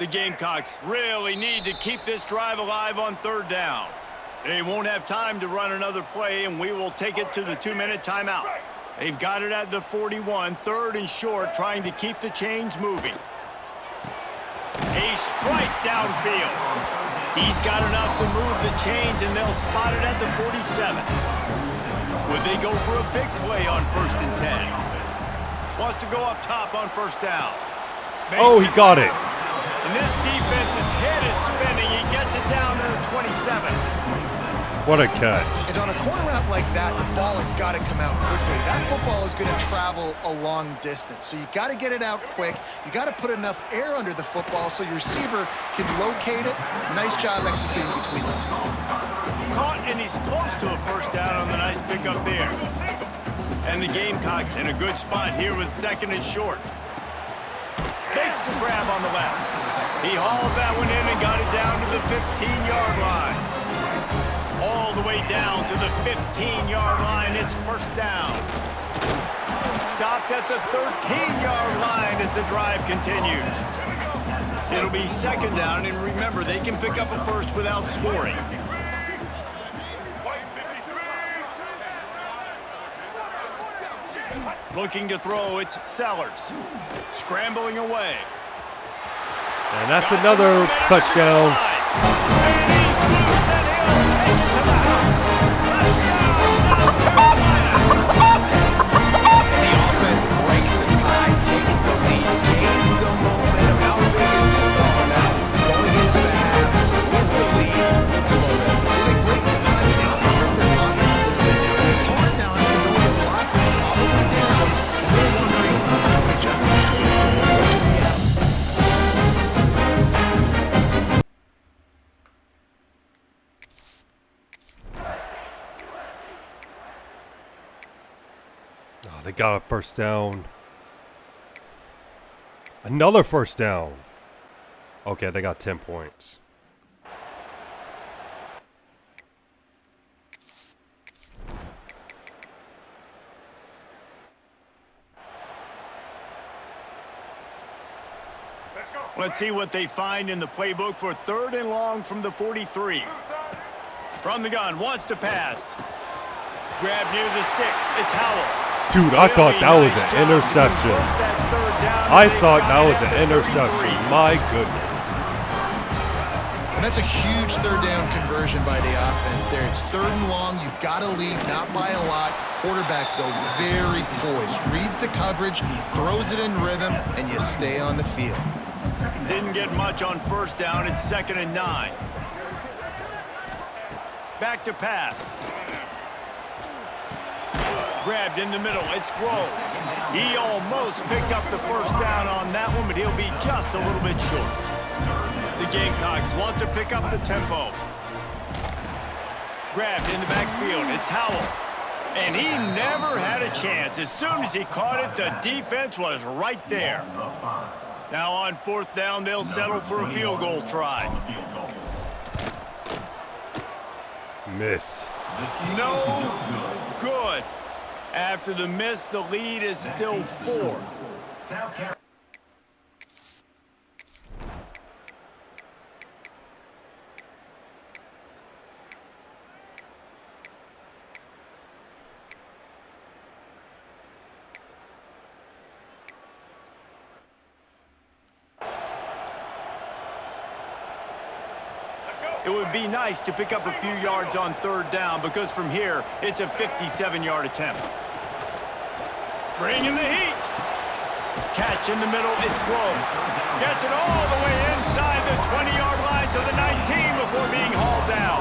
the Gamecocks really need to keep this drive alive on 3rd down. They won't have time to run another play, and we will take it to the 2-minute timeout. They've got it at the 41, 3rd and short, trying to keep the chains moving. A strike downfield. He's got enough to move the chains, and they'll spot it at the 47. Would they go for a big play on 1st and 10? Wants to go up top on 1st down. Oh, he got it. And this defense's head is spinning. He gets it down to the 27. What a catch. And on a corner route like that, the ball has got to come out quickly. That football is going to travel a long distance. So you got to get it out quick. You got to put enough air under the football so your receiver can locate it. Nice job executing between those two. Caught, and he's close to a 1st down on the nice pickup there. And the Gamecocks in a good spot here with 2nd and short. Makes the grab on the left. He hauled that one in and got it down to the 15-yard line. All the way down to the 15-yard line. It's 1st down. Stopped at the 13-yard line as the drive continues. It'll be 2nd down, and remember, they can pick up a 1st without scoring. Looking to throw, it's Sellers. Scrambling away. And that's another touchdown. And he's loose, and he'll take it to the house. Touchdown, South Carolina. And the offense breaks the tie, takes the lead, gains some momentum. How big is this ball now? Going into the half with the lead, with the momentum. They break the time and they also break their offense a little bit. They're hard now as they go to the locker room, all the way down. And they're wondering what adjustments to make. What should be out? Oh, they got a 1st down. Another 1st down. Okay, they got 10 points. Let's see what they find in the playbook for 3rd and long from the 43. From the gun, wants to pass. Grab near the sticks. It's Howell. Dude, I thought that was an interception. I thought that was an interception. My goodness. And that's a huge 3rd down conversion by the offense there. It's 3rd and long. You've got to lead, not by a lot. quarterback, though, very poised. Reads the coverage, throws it in rhythm, and you stay on the field. Didn't get much on first down. It's 2nd and 9. Back to pass. Grabbed in the middle. It's Grove. He almost picked up the first down on that one, but he'll be just a little bit short. The Gamecocks want to pick up the tempo. Grabbed in the backfield. It's Howell. And he never had a chance. As soon as he caught it, the defense was right there. Now on 4th down, they'll settle for a field goal try. Miss. No good. After the miss, the lead is still 4. It would be nice to pick up a few yards on 3rd down because from here, it's a 57-yard attempt. Bringing the heat. Catch in the middle, it's Grove. Gets it all the way inside the 20-yard line to the 19 before being hauled down.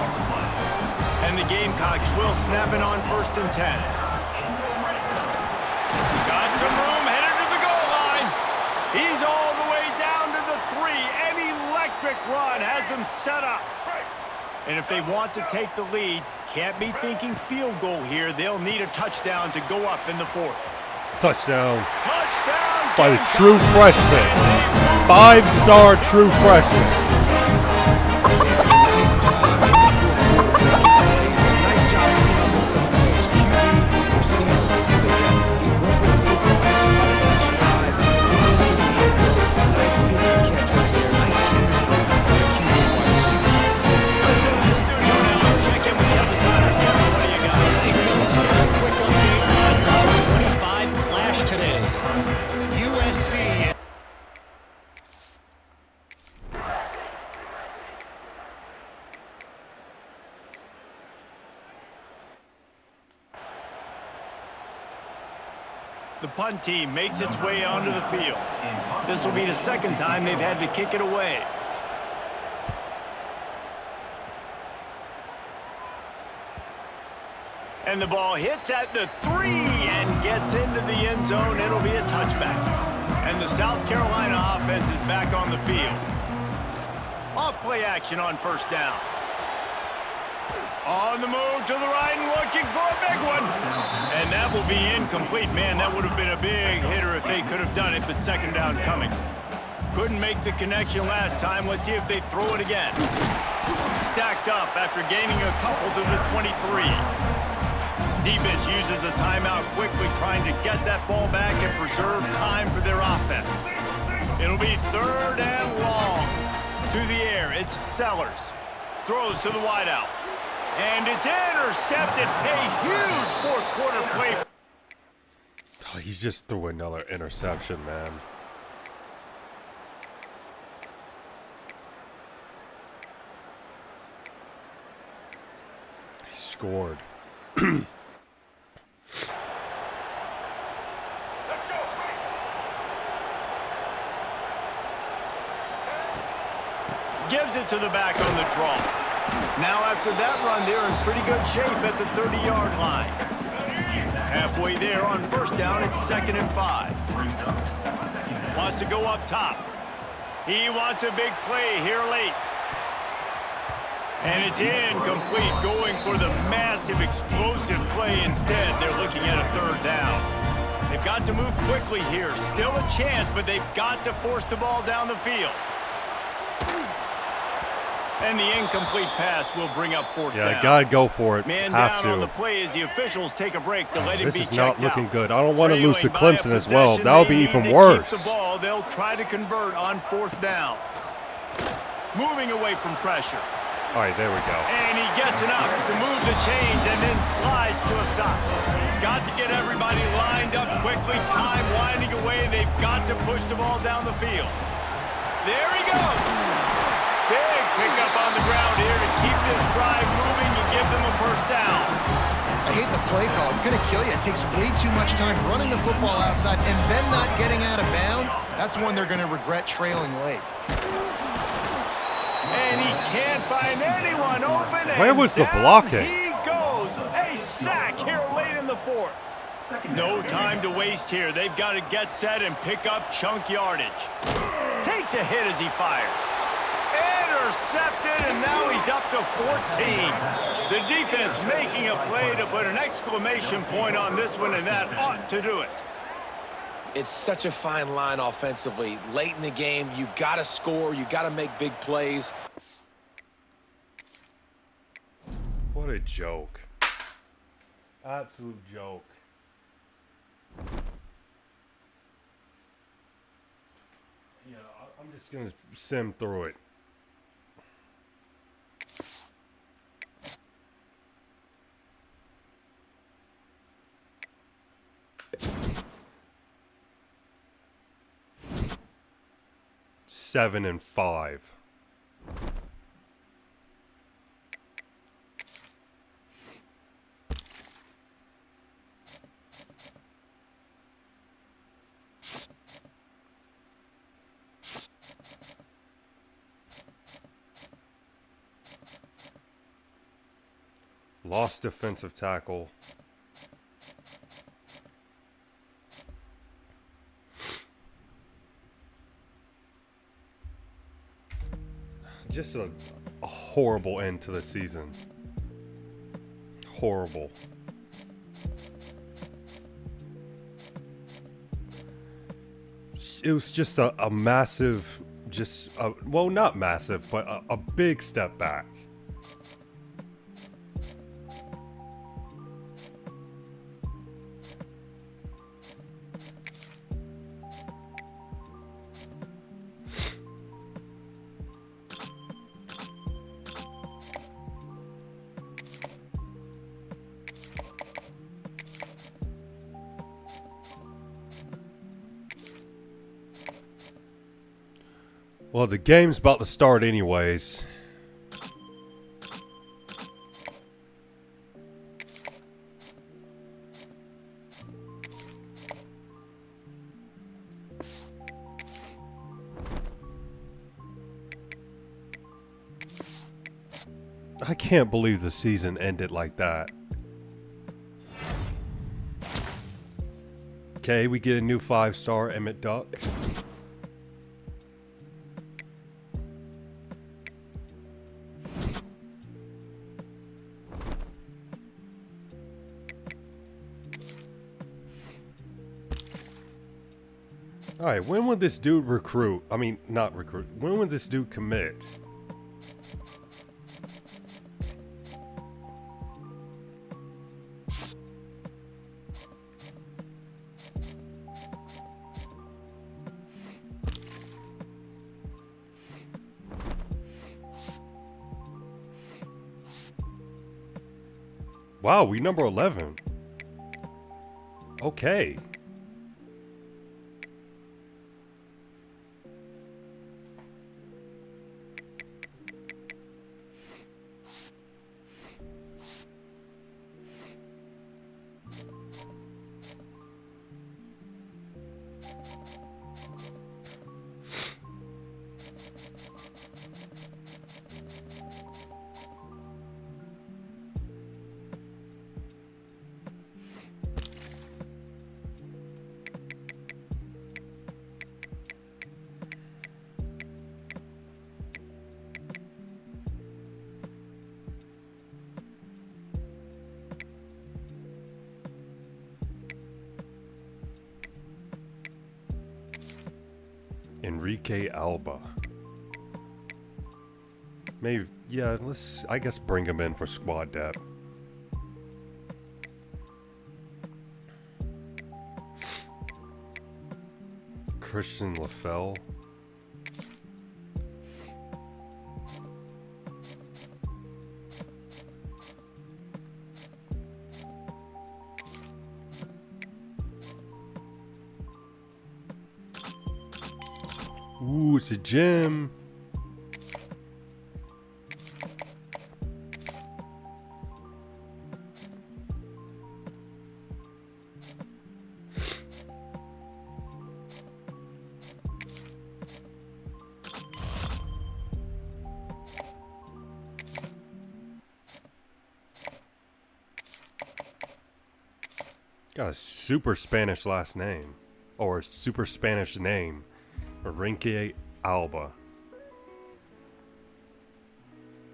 And the Gamecocks will snap it on 1st and 10. Got some room, headed to the goal line. He's all the way down to the 3. An electric run has him set up. And if they want to take the lead, can't be thinking field goal here. They'll need a touchdown to go up in the 4th. Touchdown. Touchdown By the true freshman. 5-star true freshman. The punt team makes its way onto the field. This will be the 2nd time they've had to kick it away. And the ball hits at the 3 and gets into the end zone. It'll be a touchback. And the South Carolina offense is back on the field. Off play action on 1st down. On the move to the right and looking for a big one. And that will be incomplete. Man, that would have been a big hitter if they could have done it, but 2nd down coming. Couldn't make the connection last time. Let's see if they throw it again. Stacked up after gaining a couple to the 23. Defense uses a timeout quickly, trying to get that ball back and preserve time for their offense. It'll be 3rd and long. To the air, it's Sellers. Throws to the wideout. And it's intercepted. A huge 4th quarter play. Oh, he just threw another interception, man. He scored. Gives it to the back on the draw. Now after that run, they're in pretty good shape at the 30-yard line. Halfway there on 1st down, it's 2nd and 5. Wants to go up top. He wants a big play here late. And it's incomplete, going for the massive explosive play instead. They're looking at a 3rd down. They've got to move quickly here. Still a chance, but they've got to force the ball down the field. And the incomplete pass will bring up 4th down. Yeah, gotta go for it. Man Have down on to. the play as the officials take a break to let him be This is checked not looking out. good. I don't want to lose to Trailing by a Clemson as well. possession, That'll they be need even to worse. Keep the ball. They'll try to convert on 4th down. Moving away from pressure. All right, there we go. And he gets enough to move the chains and then slides to a stop. Got to get everybody lined up quickly. Time winding away. They've got to push the ball down the field. There he goes. Big pickup on the ground here to keep this drive moving and give them a 1st down. I hate the play call. It's going to kill you. It takes way too much time running the football outside and then not getting out of bounds. That's one they're going to regret trailing late. And he can't find anyone open. Where was the blocking? He goes. A sack here late in the fourth. No time to waste here. They've got to get set and pick up chunk yardage. Takes a hit as he fires. Intercepted, and now he's up to 14. The defense making a play to put an exclamation point on this one, and that ought to do it. It's such a fine line offensively. Late in the game, you got to score. You got to make big plays. What a joke. Absolute joke. Yeah, I'm just going to sim through it. Seven and 5. Lost defensive tackle. Just a horrible end to the season. Horrible. It was just a massive, well, not massive, but a big step back. Well, the game's about to start anyways. I can't believe the season ended like that. Okay, we get a new 5-star Emmett Duck. Alright, when would this dude recruit? I mean, not recruit. When would this dude commit? Wow, we number 11. Okay. Enrique Alba. Maybe, yeah, let's, I guess, bring him in for squad depth. Christian LaFell. Ooh, it's a gem. Got a super Spanish last name. Or super Spanish name. Enrique Alba.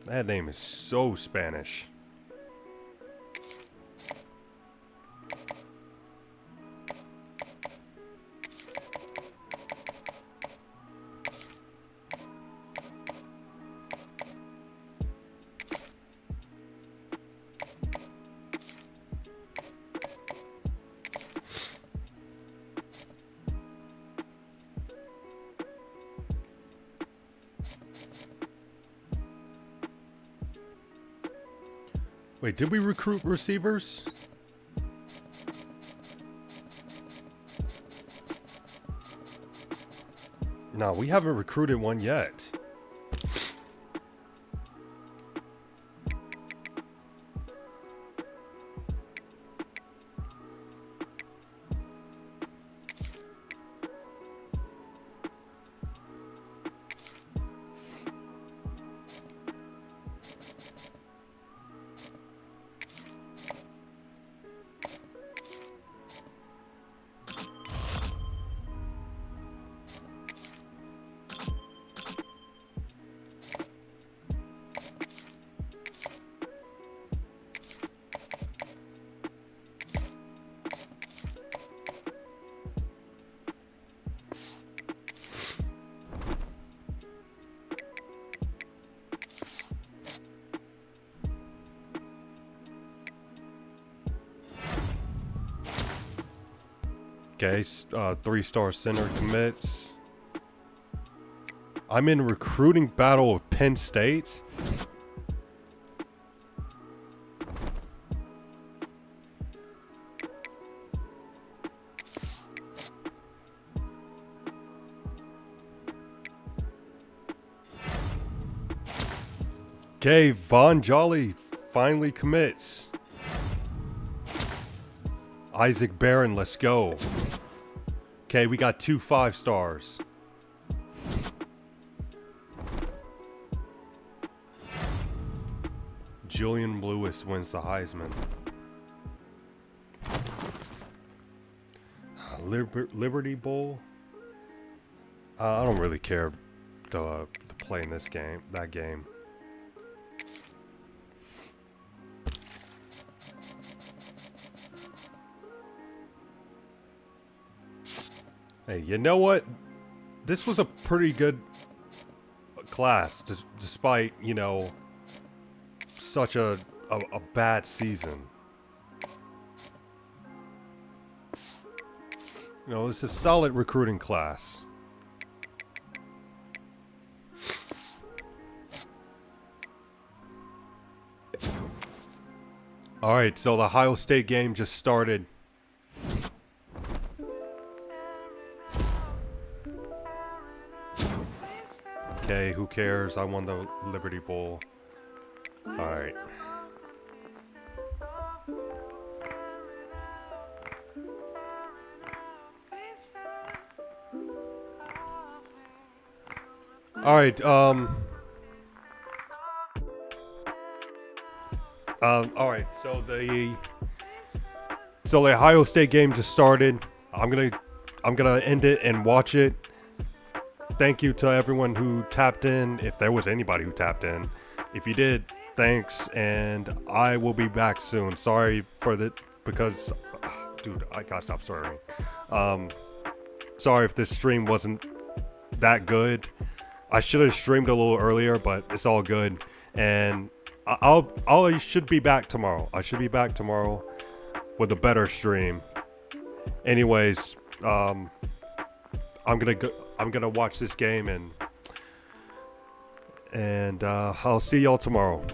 That name is so Spanish. Wait, did we recruit receivers? No, we haven't recruited one yet. Okay, 3-star center commits. I'm in recruiting battle with Penn State. Okay, Von Jolly finally commits. Isaac Barron, let's go. Okay, we got 2 5-stars. Julian Lewis wins the Heisman. Liberty Bowl. I don't really care to play in this game. That game. Hey, you know what? This was a pretty good class, despite, you know, such a bad season. You know, it's a solid recruiting class. Alright, so the Ohio State game just started. Okay, who cares? I won the Liberty Bowl. Alright. Alright, alright, so the Ohio State game just started. I'm gonna end it and watch it. Thank you to everyone who tapped in, if there was anybody who tapped in. If you did, thanks, and I will be back soon. Sorry for the, because, dude, I gotta stop swearing. Sorry if this stream wasn't that good. I should have streamed a little earlier, but it's all good. And I should be back tomorrow. I should be back tomorrow with a better stream. Anyways, I'm gonna watch this game and I'll see y'all tomorrow.